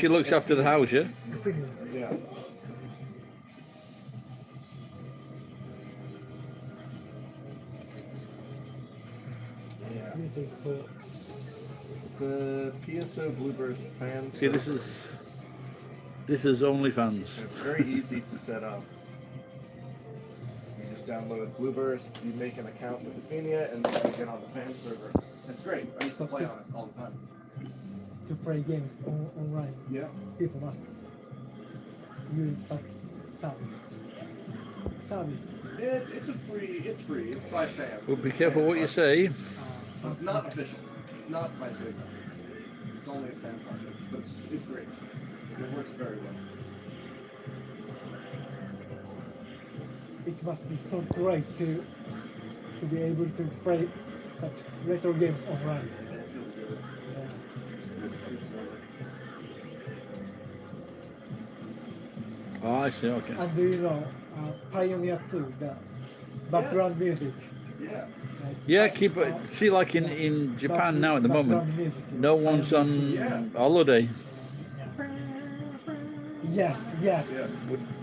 looks after the house, yeah? Yeah. Yeah. This is for It's a PSO Blueburst fan. See, this is OnlyFans. It's very easy to set up. You just download Blueburst, you make an account with Athenia, and then you get on the fan server. It's great. I used to play on it all the time. to play games online. Yeah. People must use such service. It's free. It's by fans. Well, be It's careful fan what you project. say. So it's not official. It's not by Sega. It's only a fan project, but it's great. It works very well. It must be so great to be able to play such retro games online. It feels good. Yeah. Oh, I see. Okay. And do you know Pioneer 2, the background music? Yeah. Like, Yeah, keep it. See, like in Japan now at the moment, background music. no one's on Yeah. holiday. Yes. Yeah.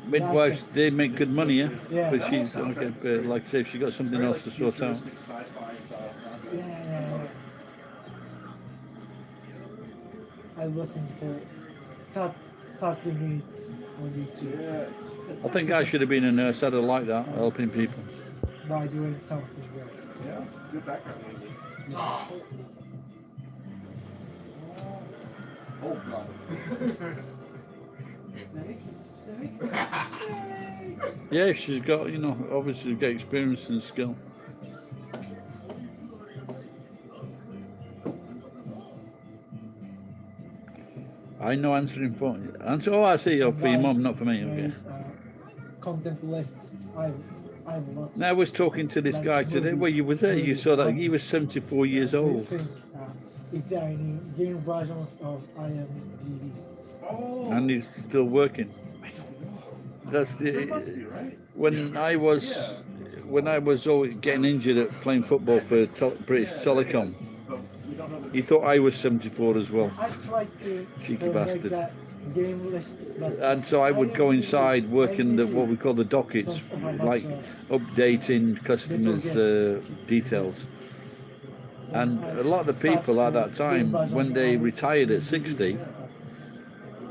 Midwives, they make good money, yeah. Yeah. But she's okay, but like say if she got something else to sort out. Futuristic sci-fi style sound. Yeah. I listen to 30 minutes on YouTube Yeah. I think I should have been a nurse. I'd have liked that, helping people. by doing something great. Yeah. Good background music. Oh, Oh god. Snake. Yeah, she's got, obviously got experience and skill. I know answering phone. Answer. Oh, I see. Oh, for your mum, not for me. Okay. Content list. I've watched. Now I was talking to this guy today. Well, you were there. You saw that he was 74 years Do you old, think, is there any game versions of IMDb? Oh. and he's still working. I don't know. That's There the must be, right? when I was always getting injured at playing football for British Telecom. But we don't know the He thought I was 74 as well. I tried to Cheeky make bastard. that game list, but And so I would go inside working what we call the dockets, like updating customers' details. And a lot of the people at that time, when they retired at 60,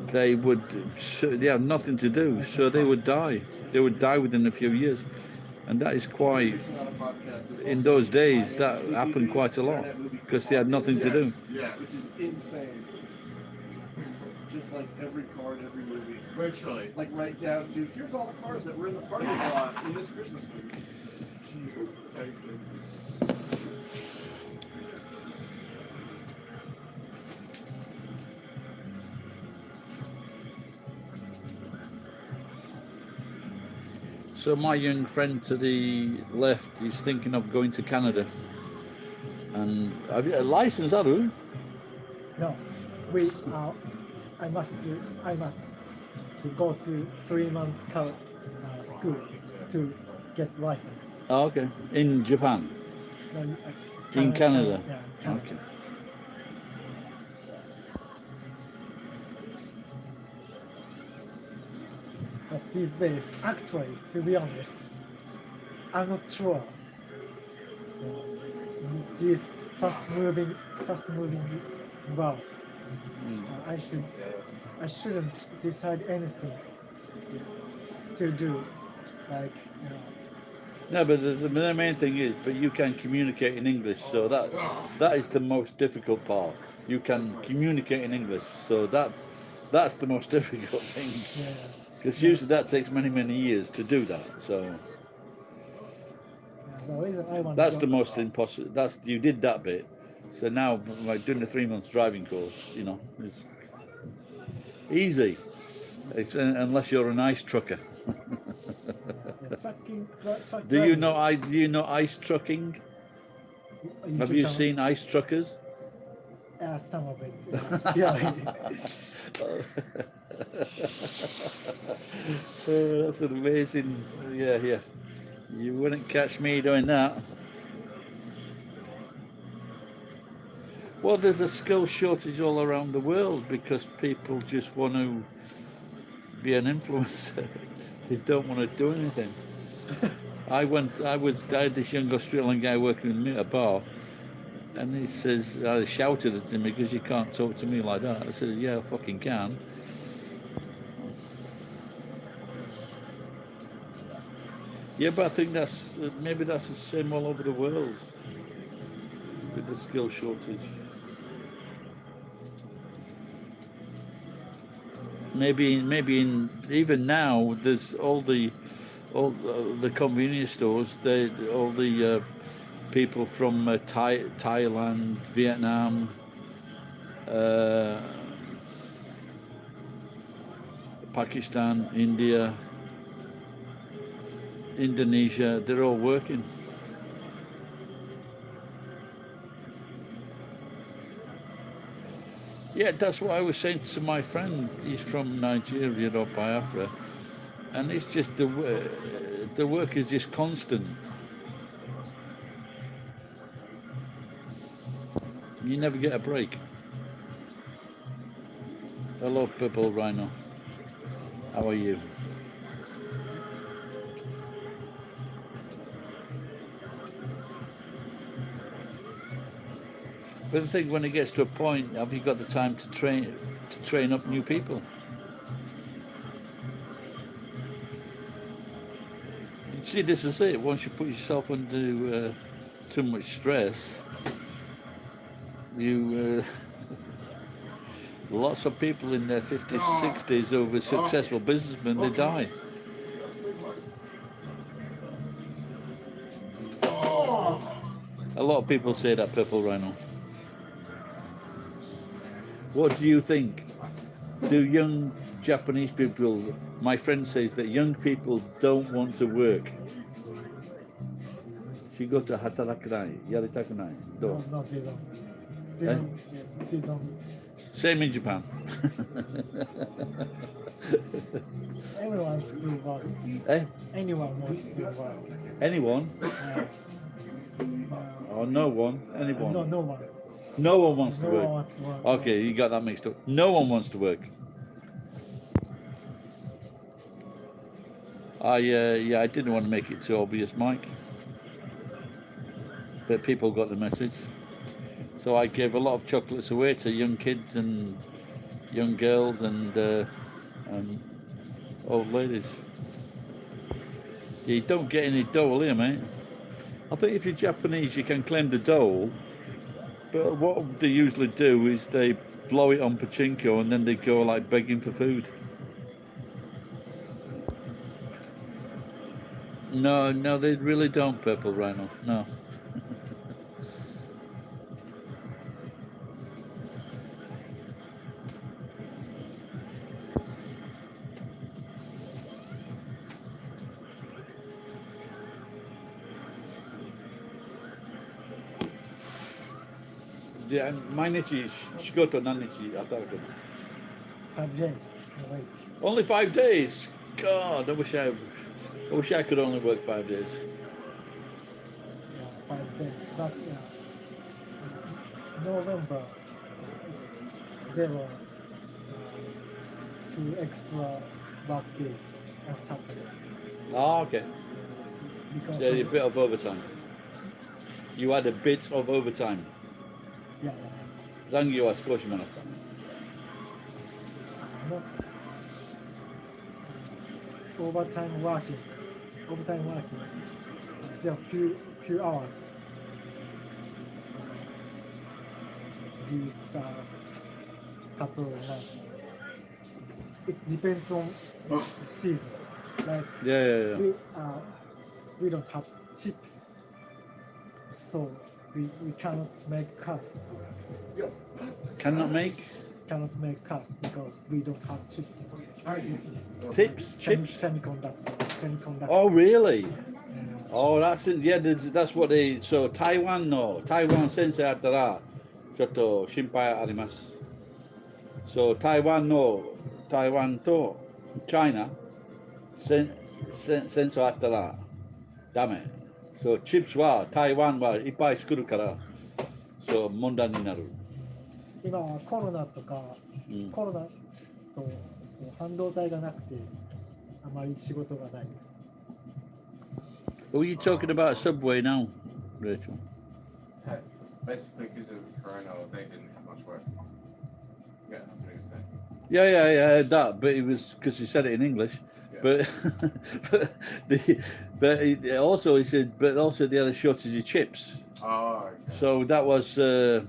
they had nothing to do, so they would die. They would die within a few years. And that is quite, in those days, that happened quite a lot, because they had nothing to do. yes. Which is insane. Just like every car in every movie. Virtually. Like right down to here's all the cars that were in the parking lot in this Christmas movie. Jesus. So good. So my young friend to the left is thinking of going to Canada. And have you a license, have you? no, I must go to 3 months school to get license. Oh, okay. In Japan. Then, In Canada? Yeah, Canada. Okay. But these days, actually, to be honest, I'm not sure. This fast moving world, I shouldn't decide anything to do, like, No, but the main thing is, but you can communicate in English, so that is the most difficult part. You can communicate in English, so that's the most difficult thing. yeah. Because usually that takes many years to do that. So The reason I want that's to the go, most impossible. You did that bit. So now, like doing the 3 months driving course, is easy. It's unless you're an ice trucker. truck Do you driving. know ice trucking? Have you seen ice truckers? Some of it. Yeah. That's an amazing. Yeah. You wouldn't catch me doing that. Well, there's a skill shortage all around the world because people just want to be an influencer. They don't want to do anything. I had this young Australian guy working with me at a bar, and he says, I shouted at him because you can't talk to me like that. I said, yeah, I fucking can. Yeah, but I think maybe that's the same all over the world with the skill shortage. Maybe even now there's all the convenience stores. All the people from Thailand, Vietnam, Pakistan, India, Indonesia, they're all working. Yeah, that's what I was saying to my friend. He's from Nigeria or Biafra, and it's just the work is just constant. You never get a break. Hello, Purple Rhino. How are you? But I think when it gets to a point, have you got the time to train up new people? You see, this is it. Once you put yourself under too much stress, you lots of people in their 50s, 60s who were successful businessmen, they die. A lot of people say that, Purple Rhino. What do you think? Do young Japanese people, my friend says that young people don't want to work. Shigoto hatarakunai, yaritakunai. No, they don't. They don't. Same in Japan. Everyone wants to work. Eh? Anyone wants to work. Anyone? Or no one? Anyone? No one. No one wants to No work. one wants to work. Okay, you got that mixed up. No one wants to work. I didn't want to make it too obvious, Mike, but people got the message. So I gave a lot of chocolates away to young kids and young girls and old ladies. You don't get any dole here, mate. I think if you're Japanese, you can claim the dole. But what they usually do is they blow it on pachinko and then they go like begging for food. No, they really don't, Purple Rhino. No. Yeah, 毎日仕事何日働くの? 5 days. Wait. Only 5 days? God, I wish I could only work 5 days. Yeah, 5 days. But November, there were 2 extra work days on Saturday. Ah, okay. Because Yeah, a of, bit of overtime. You had a bit of overtime. yeah, 残業は少しもらった。not overtime working. There are few hours. These couple of months. It depends on the season. Like Yeah. we don't have chips, so we cannot make cars. Cannot make Cannot make cars because we don't have chips. chips? Semiconductor. Oh, really? Oh, that's it. Yeah, that's what they. So 台湾先生あったらちょっと心配あります。So 台湾と China 戦争あったらダメ。So チップスは台湾はいっぱい作るから、そう問題になる。今はコロナとか、Mm. コロナとそう半導体がなくてあまり仕事がないです。 Who are you talking about Subway now, Rachel? Hey, basically, because of Corona, they didn't have much work. Yeah, that's what he was saying. Yeah, I heard that, but it was because he said it in English. Yeah. But he said, but also they had a shortage of chips. Oh, okay. So that was, and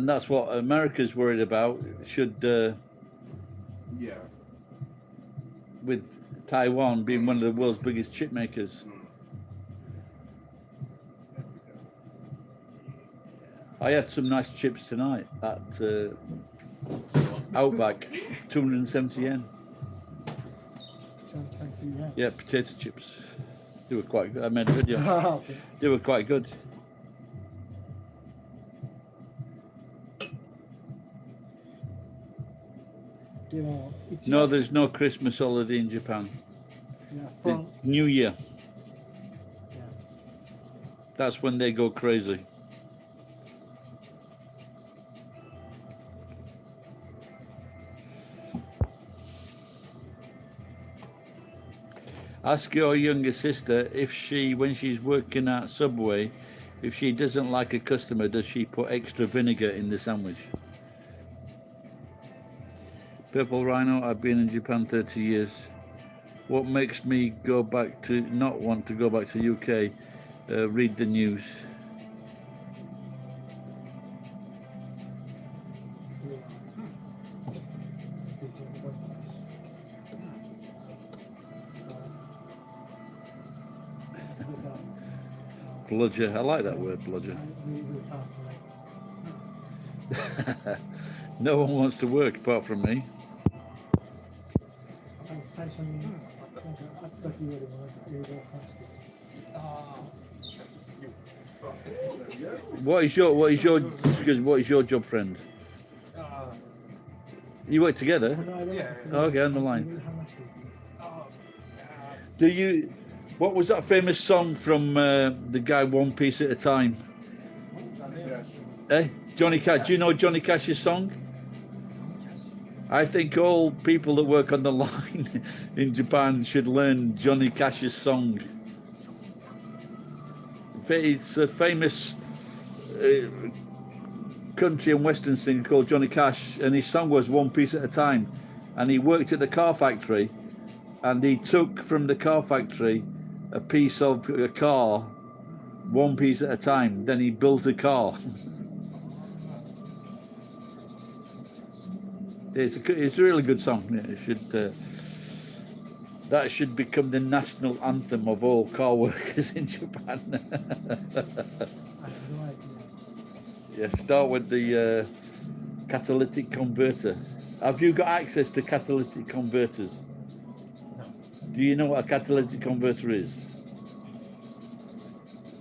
that's what America's worried about. Should Yeah. with Taiwan being one of the world's biggest chip makers. Mm. I had some nice chips tonight at Outback, 270 yen. Yeah, potato chips. They were quite good. I made a video. Okay. They were quite good. No, there's no Christmas holiday in Japan. Yeah, The from New Year. yeah. That's when they go crazy. Ask your younger sister if she, when she's working at Subway, if she doesn't like a customer, does she put extra vinegar in the sandwich? Purple Rhino, I've been in Japan 30 years. What makes me go back to, not want to go back to UK? Read the news. Bludger, I like that word, bludger. No one wants to work apart from me. 最初になんか会った時よりもなんか英語を話して What is your job, friend? You work together? この間 Okay, on the line. そういう話を Do you? What was that famous song from the guy One Piece at a Time? Eh? Johnny Cash. Do you know Johnny Cash's song? I think all people that work on the line in Japan should learn Johnny Cash's song. It's a famous country and western singer called Johnny Cash, and his song was One Piece at a Time. And he worked at the car factory, and he took from the car factory a piece of a car, one piece at a time. Then he built a car. It's a really good song. It should that should become the national anthem of all car workers in Japan. I have no idea. Yeah, start with the catalytic converter. Have you got access to catalytic converters? No. Do you know what a catalytic converter is?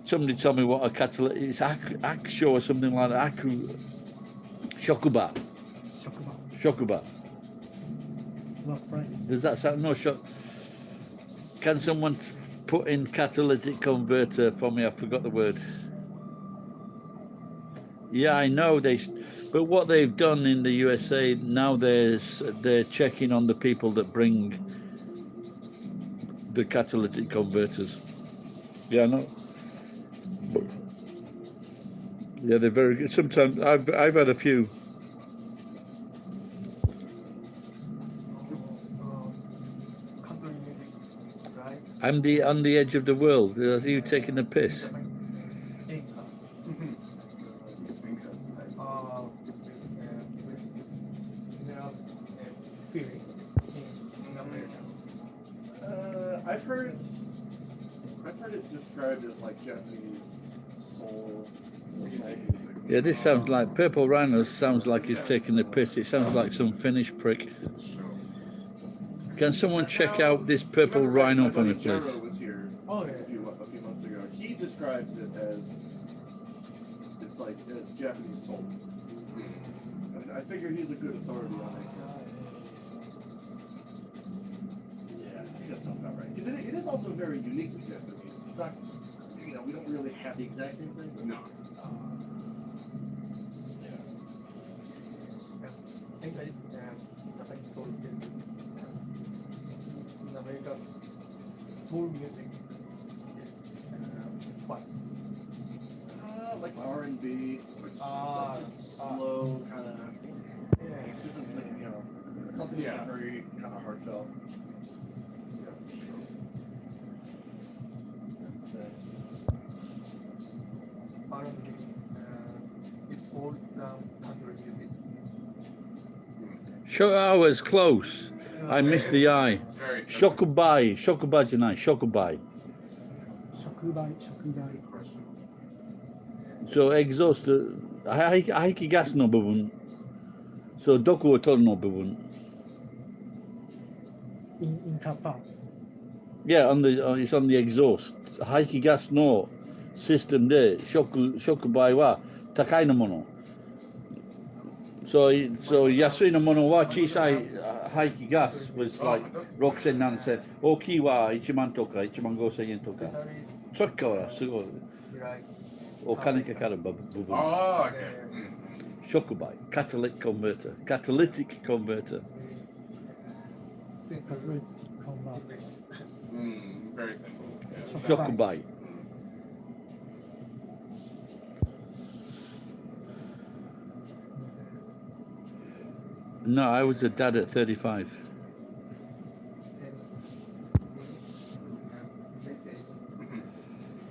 Somebody tell me what a catalytic. It's Aksho or something like that. Shokuba. 職場 Shokuba. work Friday. Does that sound no shot? Can someone put in catalytic converter for me? I forgot the word. Yeah, I know but what they've done in the USA now, they're checking on the people that bring the catalytic converters. Yeah, I know. Yeah, they're very good. Sometimes I've had a few. Country music, right? I'm on the edge of the world. Are you taking the piss? Feeling in America. I've heard it described as like Japanese soul type music. Yeah, this sounds like Purple Rhino. Sounds like he's taking the piss. It sounds like some Finnish prick. Can someone check out this Purple Rhino for me, please? Jero was here Oh, yeah. a few months ago. He describes it as it's Japanese soul. I figure he's a good authority on it. Yeah, I think that sounds about right. Because it is also very uniquely Japanese. It's not, we don't really have the exact same thing. But No. think Japanese soul music. In America, soul music is fun. Like R&B, which is Ah, like slow kind of. Yeah. This is like, you know, something Yeah. that's very kind of heartfelt. R&B is all the country music. I was close. I missed the I. It's very Shokubai. Shokubai じゃない。Shokubai. 触媒、触媒。 So exhaust, 排気ガスの部分。So どこを取るの部分。in car parts. Yeah, it's on the exhaust. 排気ガスのシステムで触媒は高いのもの。So 安いのものは小さい排気ガス was like 6000、7000。大きいは1万とか1万5000円とか。 Especially そっからすごい like お金かかる部分。 Oh, okay. 触媒、catalytic converter, catalytic converter. simple Catalytic converter. English. Very simple. Yeah. 触媒。 No, I was a dad at 35. Message.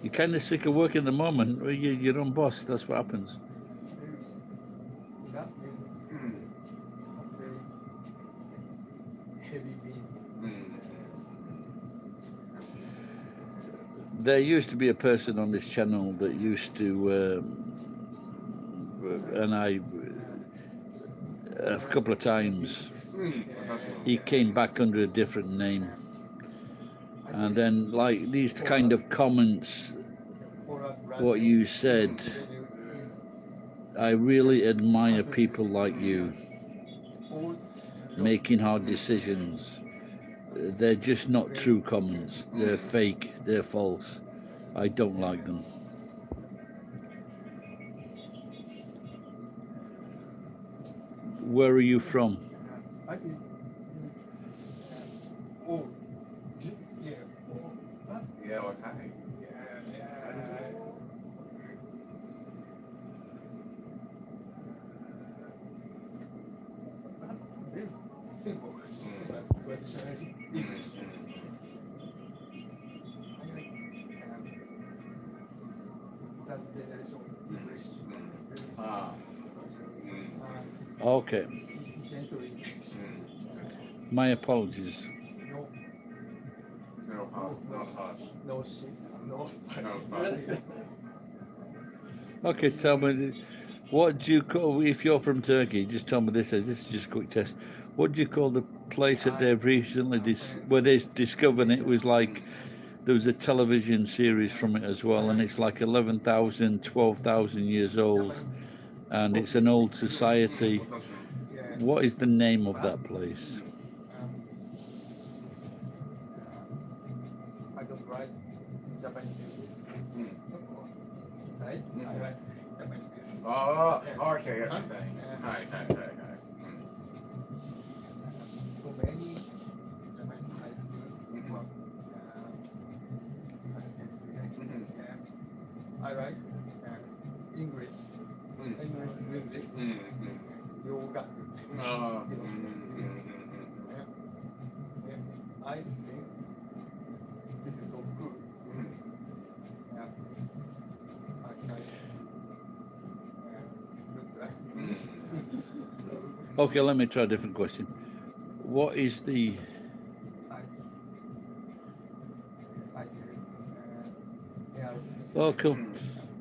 You're kind of sick of work at the moment. Well, you're your own boss. That's what happens. That is very heavy beans. There used to be a person on this channel that used to, and I, a couple of times, he came back under a different name. And then, like, these kind of comments, what you said, I really admire people like you making hard decisions. They're just not true comments. They're fake. They're false. I don't like them. Where are you from? I think. Oh, yeah. Oh, Yeah, okay. Very simple. Traditional English. I like that generation English. Ah. Okay. Gently. My apologies. No, No harsh. no shit. No. No fun. Okay, tell me, what do you call, if you're from Turkey, just tell me this is just a quick test. What do you call the place that they've recently, where they discovered it was like, there was a television series from it as well, and it's like 11,000, 12,000 years old, and it's an old society. What is the name of that place? I don't write Japanese music. Inside, I write Japanese music. Oh, okay, I'm saying. Hi. So many Japanese high school, I write English music, yoga. I think this is so good. Yeah. I try. Okay, let me try a different question. What is the, oh cool,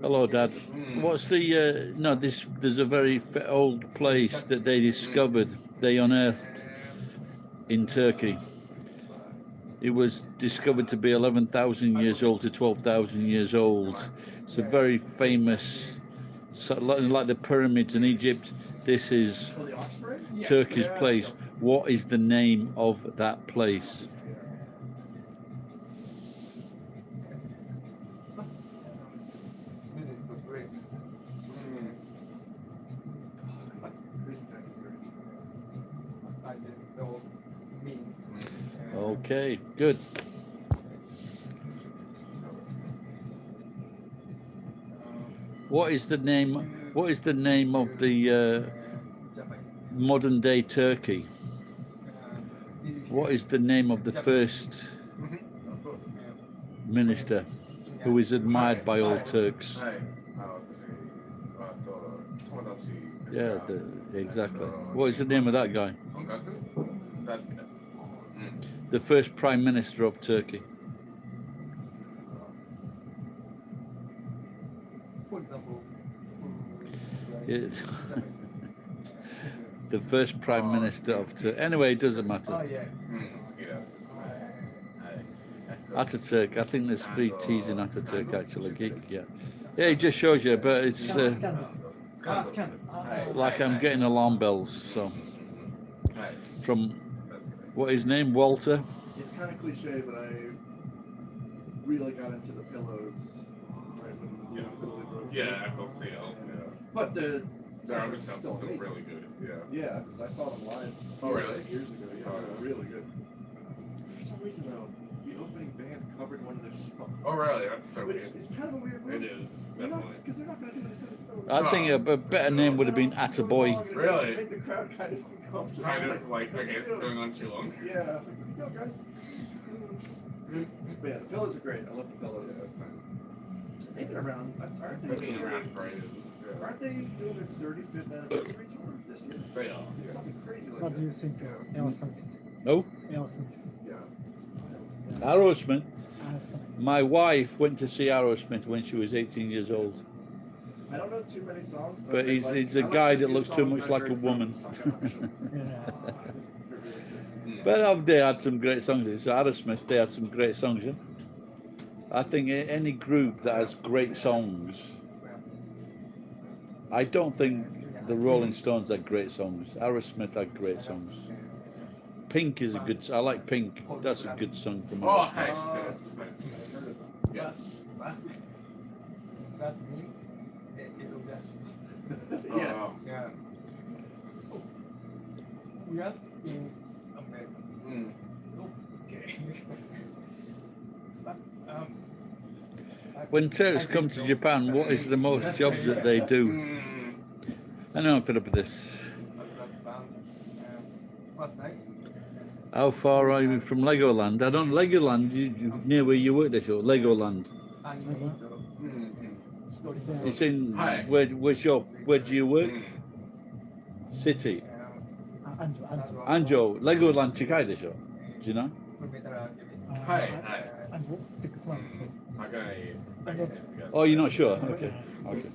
hello Dad. What's the, no, there's a very old place that they discovered, they unearthed in Turkey. It was discovered to be 11,000 years old to 12,000 years old. It's a very famous, like the pyramids in Egypt. This is For the offspring? Turkey's place. What is the name of that place? Music is so great. Okay, good. What is the name? What is the name of the Japanese. modern day Turkey? What is the name of the first Of course. minister who is admired by all Turks? はい。友達。Yeah, exactly. What is the name of that guy? 音楽大好きです。The first prime minister of Turkey. For example, It's Japanese. the first prime minister of Turkey. Anyway, it doesn't Oh matter. yeah. 好きです。Ataturk. I think there's 3 T's in Ataturk actually. Yeah, yeah. It just shows you, but it's Scandal. like I'm getting alarm bells. So はい。 from 大好きです。 what his name? Walter. It's kind of cliche, but I really got into the pillows right when Italy broke. Yeah, I felt seal. But the Their other sessions stuff's still still amazing. really good. Yeah. Yeah, 'cause I saw them live. Oh, really? Years ago. Yeah, Oh, they're really good. For some reason though, the opening band covered one of their songs. Oh, really? That's so Which weird. is kind of a weird move. It is, They're not, definitely. because they're not going to do it as good as Phil. I think a better name would have been Attaboy. Really? Make the crowd kind of uncomfortable. Kind of like, okay, this is going on too long. Yeah. No, guys. But yeah, the Pillows are great. I love the Pillows. Yeah, that's fine. They've been around. Aren't they? They've been around for ages. Yeah. Aren't they doing their 35th anniversary tour this year? They are. It's something crazy like What that. do you think of Aerosmith? No, Aerosmith. Yeah. Aerosmith. Aerosmith. My wife went to see Aerosmith when she was 18 years old. I don't know too many songs, But I he's like- a I like guy the that few looks too songs much I've like a heard from woman. Suck It Up Show. Yeah. They're really good. But they had some great songs. So Aerosmith, they had some great songs. Yeah? I think any group that has great songs, I don't think the Rolling Stones had great songs. Aerosmith had great songs. Pink is a good. I like Pink. That's a good song from Oh, Aerosmith. hey, Yeah. That means it will just. Yes. Yeah. So, we are in America. Mm. Okay. But When Turks come to Japan, what is the most jobs that they do? Mm. I know I'm fed up with this. Last night. How far are you from Legoland? I don't Legoland. Near where you work, this or Legoland. Mm. Story. It's in Hi. where do you work? Mm. City. Andrew. Anjo, Legoland 近いでしょ? Do you know? Hi, hi. Andrew, 6 months. So. How can I get this together? Oh, you're not sure? Okay. Okay.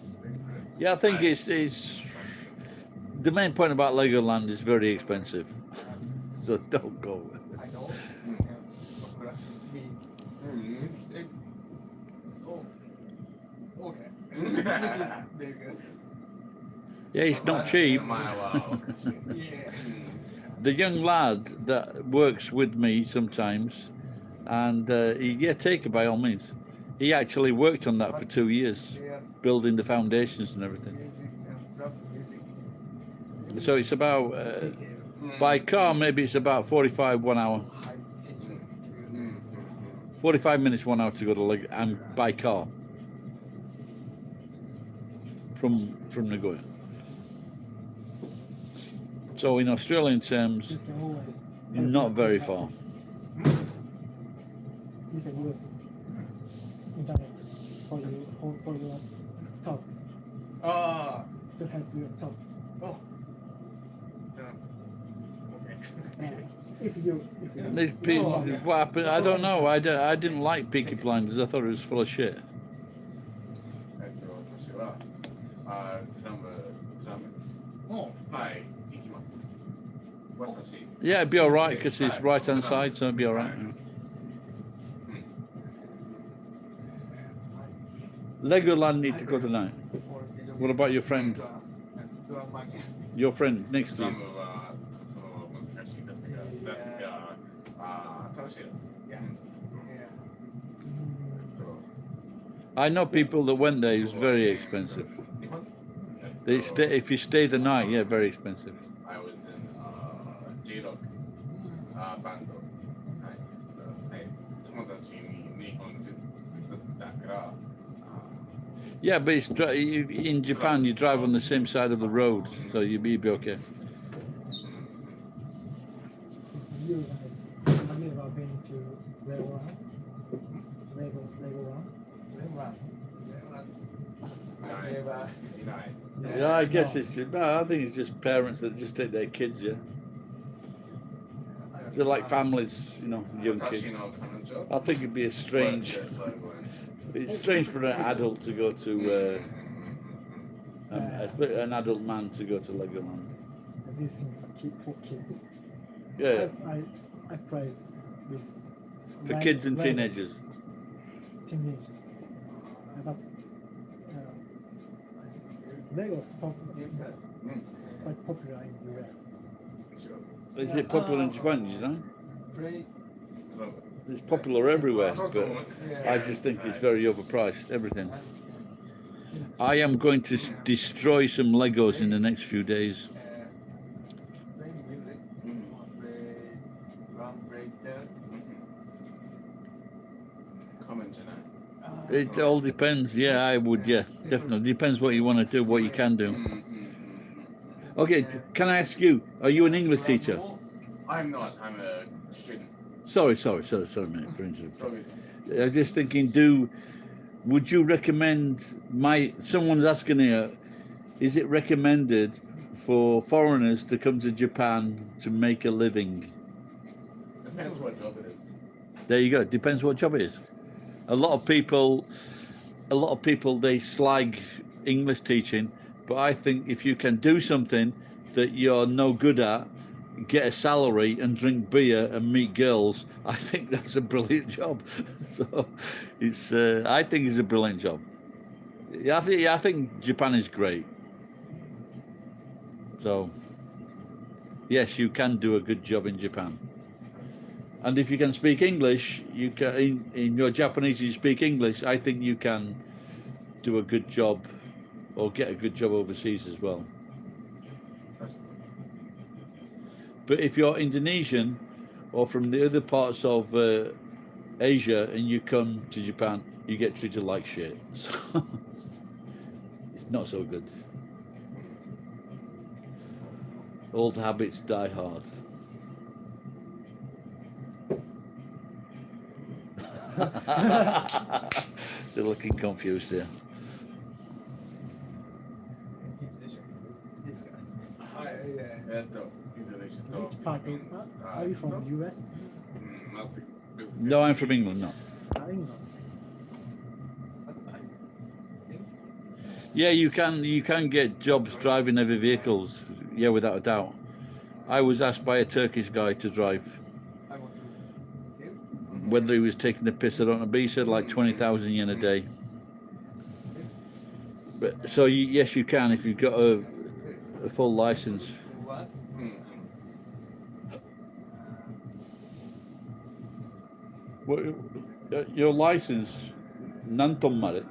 Yeah, I think it's the main point about Legoland is very expensive. So don't go. I know. Means. Mm. Oh. Okay. Music is very good. Yeah, it's not cheap. Wow. Yeah. The young lad that works with me sometimes, and take it by all means. He actually worked on that for 2 years, Yeah. building the foundations and everything. Music and trap music. So it's about by car maybe it's about 45 1 hour, High tension. 45 minutes 1 hour to go to and by car from Nagoya. So in Australian terms, You can always. not very far. You can use internet for your talks, Ah. to help your talks. Oh. Okay. If you This piece, what happened? I don't know. I didn't like Peaky Blinders. I thought it was full of shit. 私は、トラム。Oh. はい、行きます。私。 Yeah, it'd be all right because it's right hand side, so it'd be all right. Legoland need to go tonight. What about your friend? Your friend next to トラ you. ムはちょっと難しいですが、楽しいです。I know people that went there. It was very expensive. 日本 They stay if you stay the night. Yeah, very expensive. I was in J-Rock band. はい。友達に日本人だから、Yeah, but it's in Japan you drive on the same side of the road, so you'll be okay. You guys, have you ever been to Legoland? Legoland? いない。 Yeah, I guess it's. No, I think it's just parents that just take their kids. Yeah, they're like families, you know, young 私 kids. の彼女 I think it'd be a strange. It's strange for an adult to go to an adult man to go to Legoland. These things are for kids. Yeah, I play with for kids and Legos. teenagers. Teenagers. But Legos quite popular in the US. Is it popular in Japan? You know, Play. it's popular everywhere, but I just think it's very overpriced. Everything. I am going to destroy some Legos in the next few days. Play music. Play drum, break there. 仮面じゃない。 It all depends. Yeah, I would. Yeah, definitely depends what you want to do, what you can do. Okay, can I ask you? Are you an English teacher? I'm not. I'm a student. Sorry, mate. For interrupting. So I was just thinking. Would you recommend someone's asking here? Is it recommended for foreigners to come to Japan to make a living? depends what job it is. There you go. Depends what job it is. A lot of people they slag English teaching, but I think if you can do something that you're no good at, get a salary and drink beer and meet girls, I think that's a brilliant job. So it's I think it's a brilliant job. Yeah, I think Japan is great. So yes, you can do a good job in Japan. And if you can speak English, you can in your Japanese you speak English, I think you can do a good job or get a good job overseas as well. But if you're Indonesian or from the other parts of Asia and you come to Japan, you get treated like shit. So it's not so good. Old habits die hard. They're looking confused here. はい。インドネシアと Which part of, are you from US? まず No, I'm from England, no. England. Yeah, you can get jobs driving heavy vehicles. Yeah, without a doubt. I was asked by a Turkish guy to drive. Whether he was taking the piss, I don't know, but he said like 20,000 yen a day. But so yes, you can if you've got a full license. What? Your license, 何トンまで?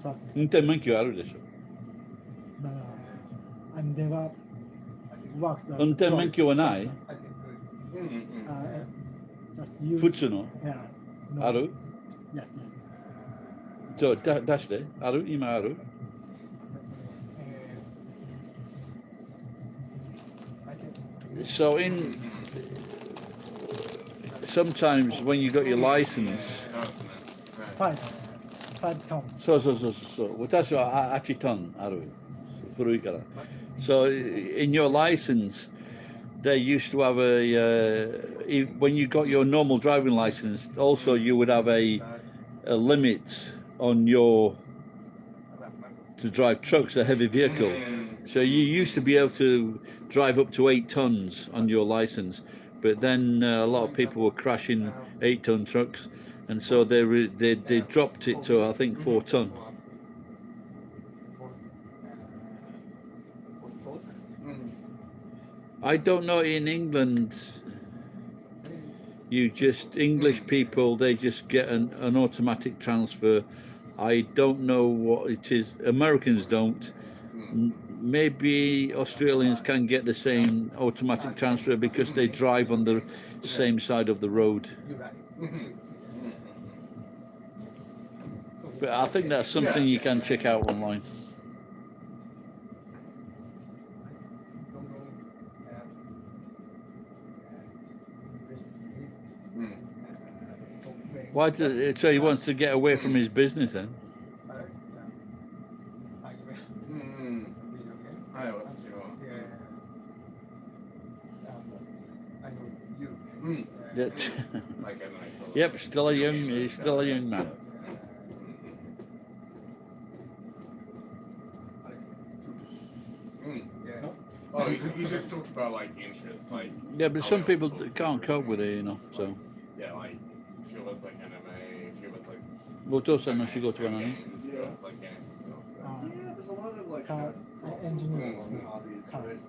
Truck. 運転免許あるでしょ? No, I never worked as 運転免許はない? I think good. Just use. 普通の? Yeah. No. ある? Yes. じゃあ出して。ある? 今ある? I think So sometimes when you got your license, そうですね。5 tons. そう。私は8トンある。古いから。So in your license, they used to have when you got your normal driving license, also you would have a limit on to drive trucks, a heavy vehicle. So you used to be able to drive up to 8 tons on your license, but then a lot of people were crashing 8-ton trucks, and so they dropped it to I think 4 ton. I don't know in England. English people, they just get an automatic transfer. I don't know what it is. Americans don't. Maybe Australians can get the same automatic transfer because they drive on the same side of the road. you're right. But I think that's something you can check out online. Why? So he wants to get away from his business then? はい、私は。Yeah. Like at night. Yep, he's still a young man. Oh, you just talked about like interests, like Yeah, but how some else people would- can't cope with it, you know. So, yeah, like few of us like anime, few of us like we'll do something if you go to an anime. games, few of us like games and stuff. So. Yeah, there's a lot of like Car engineering hobbies, cars.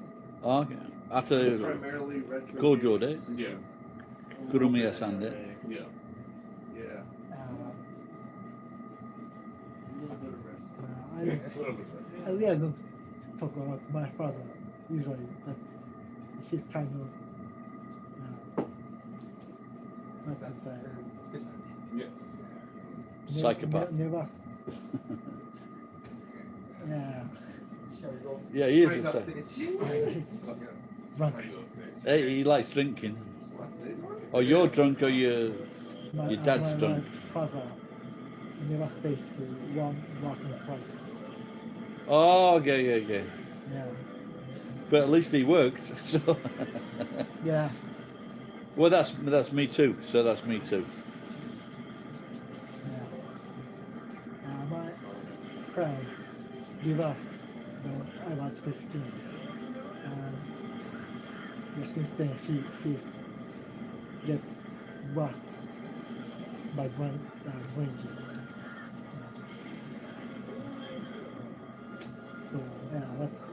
right? Okay. After Primarily retro Gojo games. de. Yeah, Kurumiya-san de. yeah. Yeah. Uh, A little bit of rest. I, A little bit. I really don't talk about my father usually, but he's kind of what to say. Yes. Psychopath. Never. Yeah. Yeah, he is a He's drunk. Hey, he likes drinking. Or you're drunk or your dad's my drunk. father never stays to one working place. Oh, okay. Yeah. But at least he worked. So. Yeah. Well, that's me too. So that's me too. Yeah. My parents divorced when I was 15. And yeah, since then he gets worse by drinking. So yeah, that's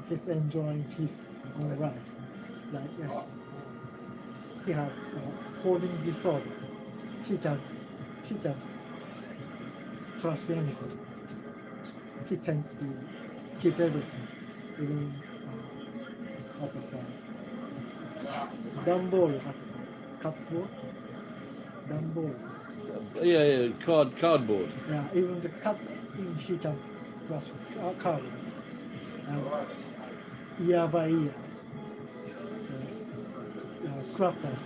he's enjoying his own life. Like he has hoarding disorder. He can't trust anything. He tends to keep everything, even what to say, Dumbbell, what to say, cardboard, Dumbbell. Yeah, cardboard. Yeah, even the cut in he can't trust cardboard. And year by year, crafters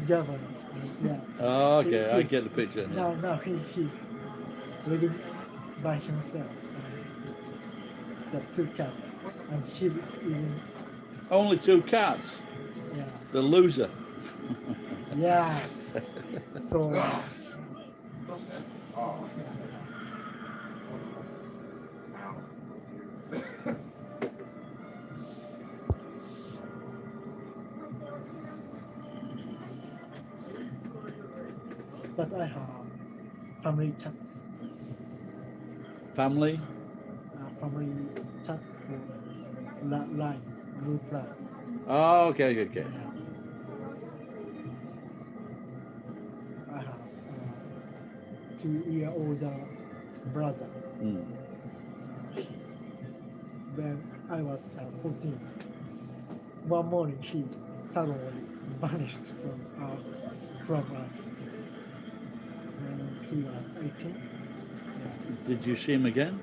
gathering. Yeah. Oh, okay, I He's- get the picture. Yeah. Now he's living by himself. The two cats, and he even Only 2 cats. yeah The loser. yeah. So Oh. but I have family chats, Family. family chats for line group line. Oh, okay. Yeah. I have 2-year older brother. Mm. When I was 14, one morning he suddenly vanished from us. When he was 18. Did you see him again?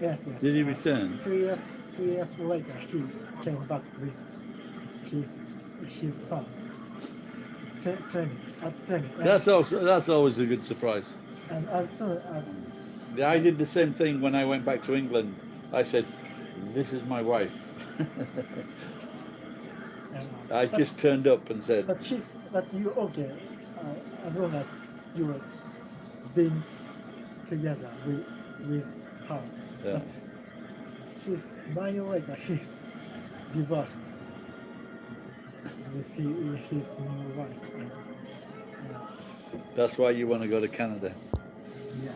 Yes. Did he return? 2 years later, he came back with his son. 20. That's always a good surprise. And as soon as I did the same thing when I went back to England. I said, "This is my wife." I just turned up and said, But you okay, as long as you were being together with her. Yeah. But she's 1 year later, he's divorced with his new wife. And, "That's why you want to go to Canada." yeah.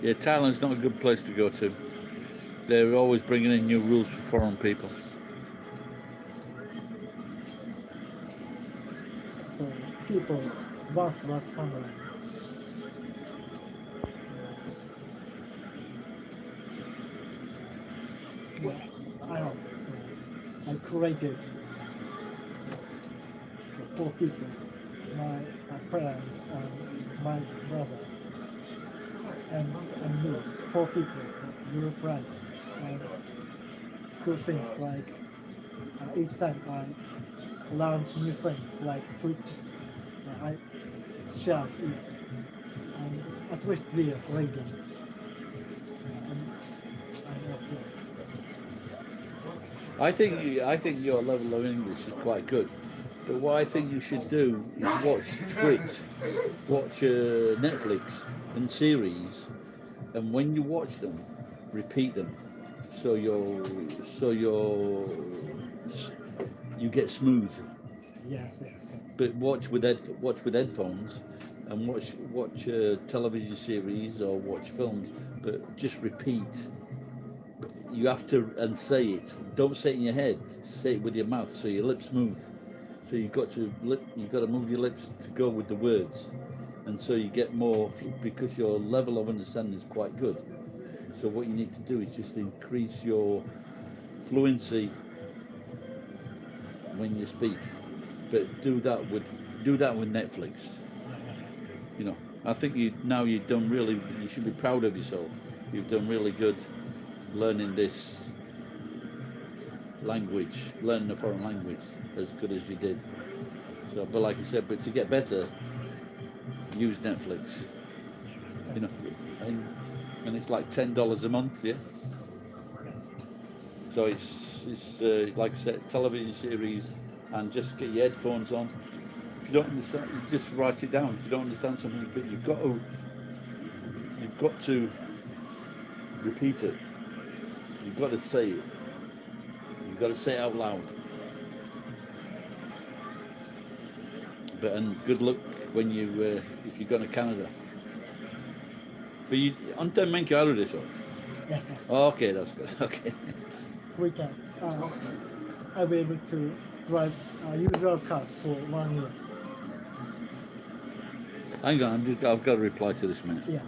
Yeah, Thailand's not a good place to go to. They're always bringing in new rules for foreign people. So people once was family. I don't. So I created so 4 people, my parents and my brother and me, 4 people, real friends. And cool things like each time I learn new things like Twitch, I share it and at least there later. And okay. I think your level of English is quite good. But what I think you should do is watch Twitch, watch Netflix and series, and when you watch them, repeat them, so you get smooth. Yes. But watch with headphones, and watch television series or watch films. But just repeat. You have to and say it. Don't say it in your head. Say it with your mouth, so your lips move. So you've got to move your lips to go with the words, and so you get more because your level of understanding is quite good. So what you need to do is just increase your fluency when you speak, but do that with Netflix. You know, I think you've done really. You should be proud of yourself. You've done really good learning this language, learning a foreign language as good as you did. So, but like I said, but to get better, use Netflix. You know, and it's like $10 a month, yeah. So it's like I said, television series, and just get your headphones on. If you don't understand, you just write it down. If you don't understand something, but you've got to repeat it. You've got to say it. You've got to say it out loud. And good luck when you if you go to Canada. But you antes men que hablo de eso. Yes. Okay, that's good. Okay. We can. I'll be able to drive usual cars for 1 year. Hang on, I've got to reply to this man. Yeah.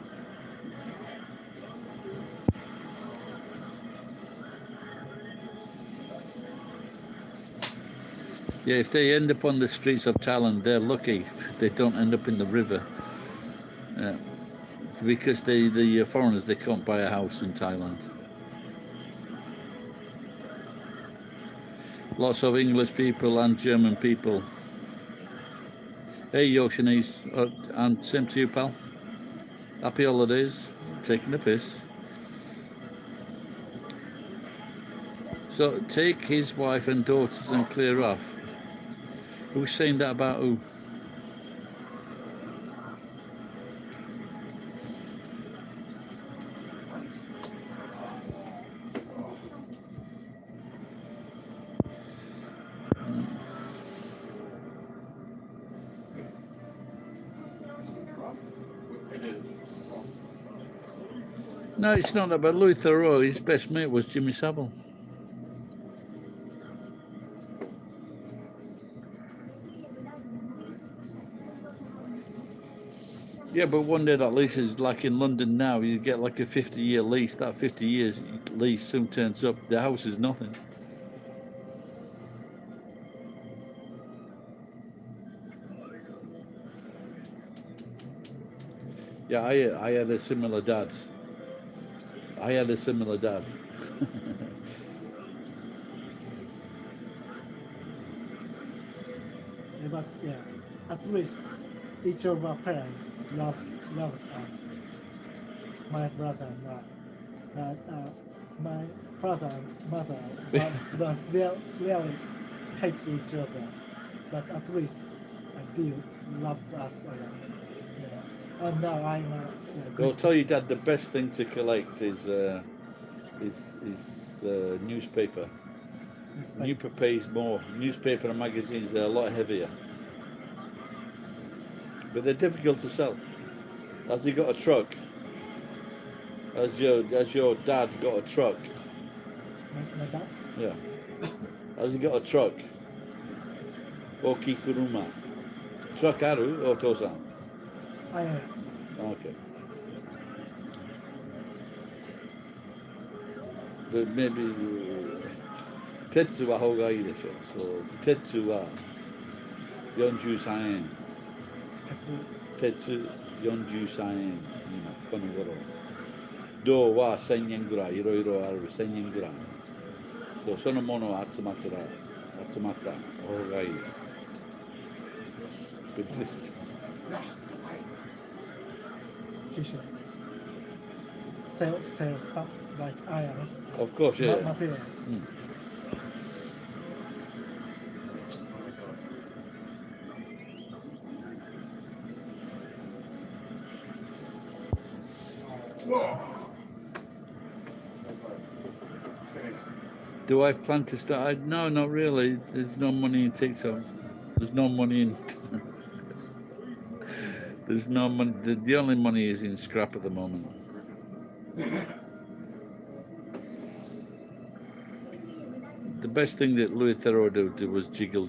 Yeah, if they end up on the streets of Thailand, they're lucky. They don't end up in the river. Because the foreigners, they can't buy a house in Thailand. Lots of English people and German people. Hey, Yoshinese, and same to you, pal. Happy holidays, taking the piss. So take his wife and daughters and clear off. Who's saying that about who? It is. No, it's not that, but Louis Theroux, his best mate was Jimmy Savile. Yeah, but one day that lease is like in London now, you get like a 50-year lease. That 50 years lease soon turns up, the house is nothing. Yeah, I had a similar dad. Yeah, but yeah, at least each of our parents loves us. My brother and I. But my father and mother, but they really hate each other. But at least they love us. Yeah. And now I'm I'll tell you, Dad, the best thing to collect is newspaper. Newspaper pays more. Newspaper and magazines, they're a lot heavier. But they're difficult to sell. Has he got a truck? Has your dad got a truck? My dad? Yeah. Has he got a truck? Oki kuruma. Truck aru otosan. I am. Okay. But maybe 鉄は方がいいでしょ。そう鉄は43円。鉄43円今この頃。銅は1000円ぐらいいろいろある1000円ぐらい。そうそのものは集まった方がいい。But He should sell stuff like irons, of course, yeah. material. Mm. Whoa! So close. Do I plan to start? No, not really. There's no money in TikTok. There's no money in. There's no money. The only money is in scrap at the moment. The best thing that Louis Theroux did was jiggle.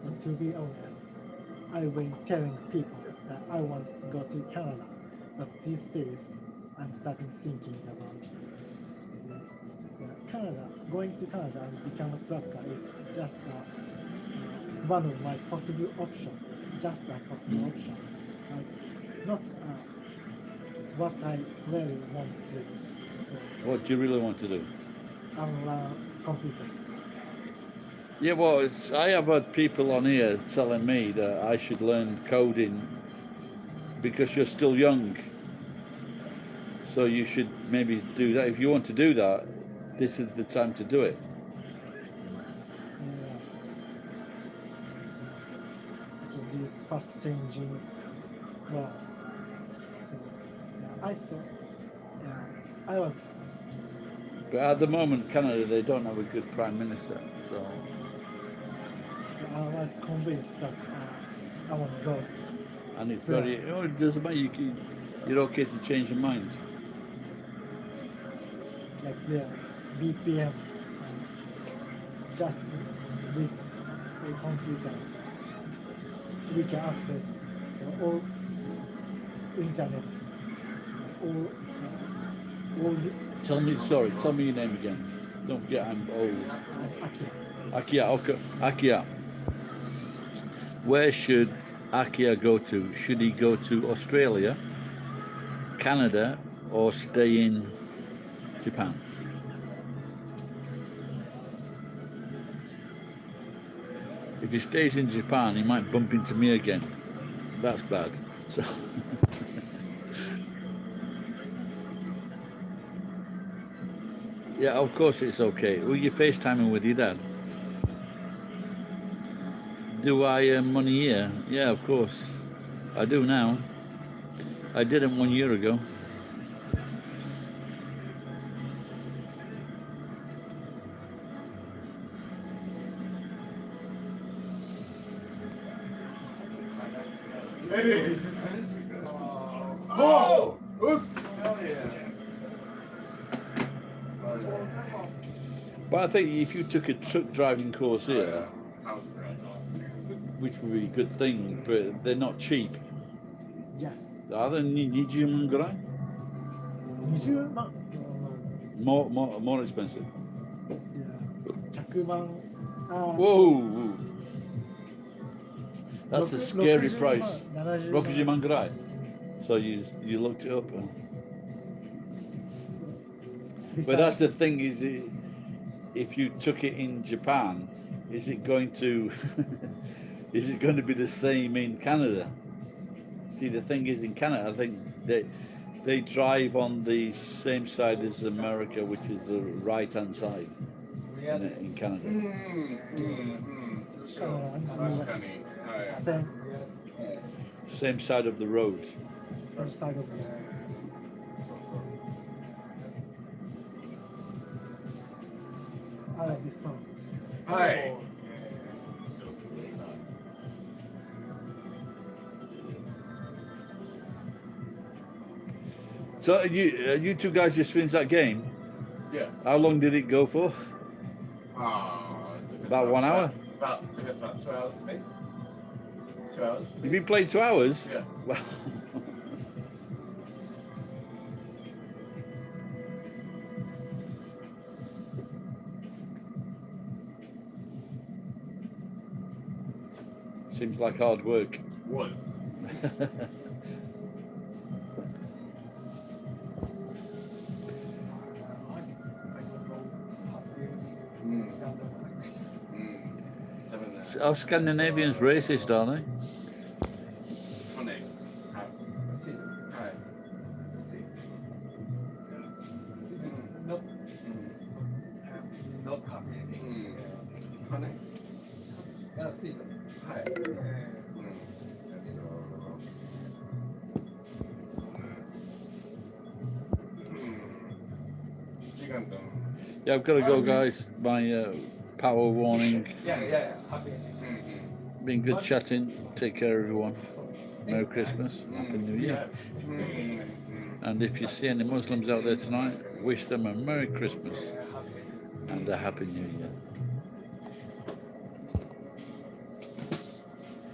But to be honest, I've been telling people that I want to go to Canada, but these days I'm starting thinking about Canada. Going to Canada and become a trucker is just one of my possible options. Just a possible option. It's not what I really want to do. So What do you really want to do? I will learn computers. Yeah, well, I have had people on here telling me that I should learn coding because you're still young. So you should maybe do that. If you want to do that, this is the time to do it. So this fast changing world. So I thought, I was But at the moment, Canada, they don't have a good prime minister. So convinced that I want to go. and it's very. Oh, it doesn't matter. You're okay to change your mind. Like the BPMs, just with a computer, we can access all internet, all Tell me your name again. Don't forget I'm old. Akira. Akia. Where should Akia go to? Should he go to Australia, Canada, or stay in Japan? If he stays in Japan, he might bump into me again. That's bad. So. Yeah, of course it's okay. Well, you're FaceTiming with your dad. Do I earn money here? Yeah, of course. I do now. I didn't 1 year ago. It is. Oh! Hell yeah. But I think if you took a truck driving course here, which would be a good thing, but they're not cheap. Yes. Are they? 20万ぐらい? 20万 More expensive. 100万 Whoa! That's a scary 60 price. 70 60万ぐらい. So you looked it up. But that's the thing is, if you took it in Japan, is it going to be the same in Canada? See, the thing is in Canada, I think they drive on the same side as America, which is the right-hand side in Canada. Same side of the road. Same side of the road. I like this song. Hi. So you two guys just finished that game? Yeah. How long did it go for? It took us About 1 hour? Took us about 2 hours to make. 2 hours. You've been playing 2 hours? Yeah. Well, Seems like hard work. Was. Having that. Oh, Scandinavians racist, aren't they? Honey. Hi. Hi. Not happy. Honey. See. Hi. 지금도 Yeah, I've got to go, guys. My power warning. Yeah. Happy. Been good chatting. Take care, everyone. Merry Christmas. Happy New Year. And if you see any Muslims out there tonight, wish them a Merry Christmas and a Happy New Year.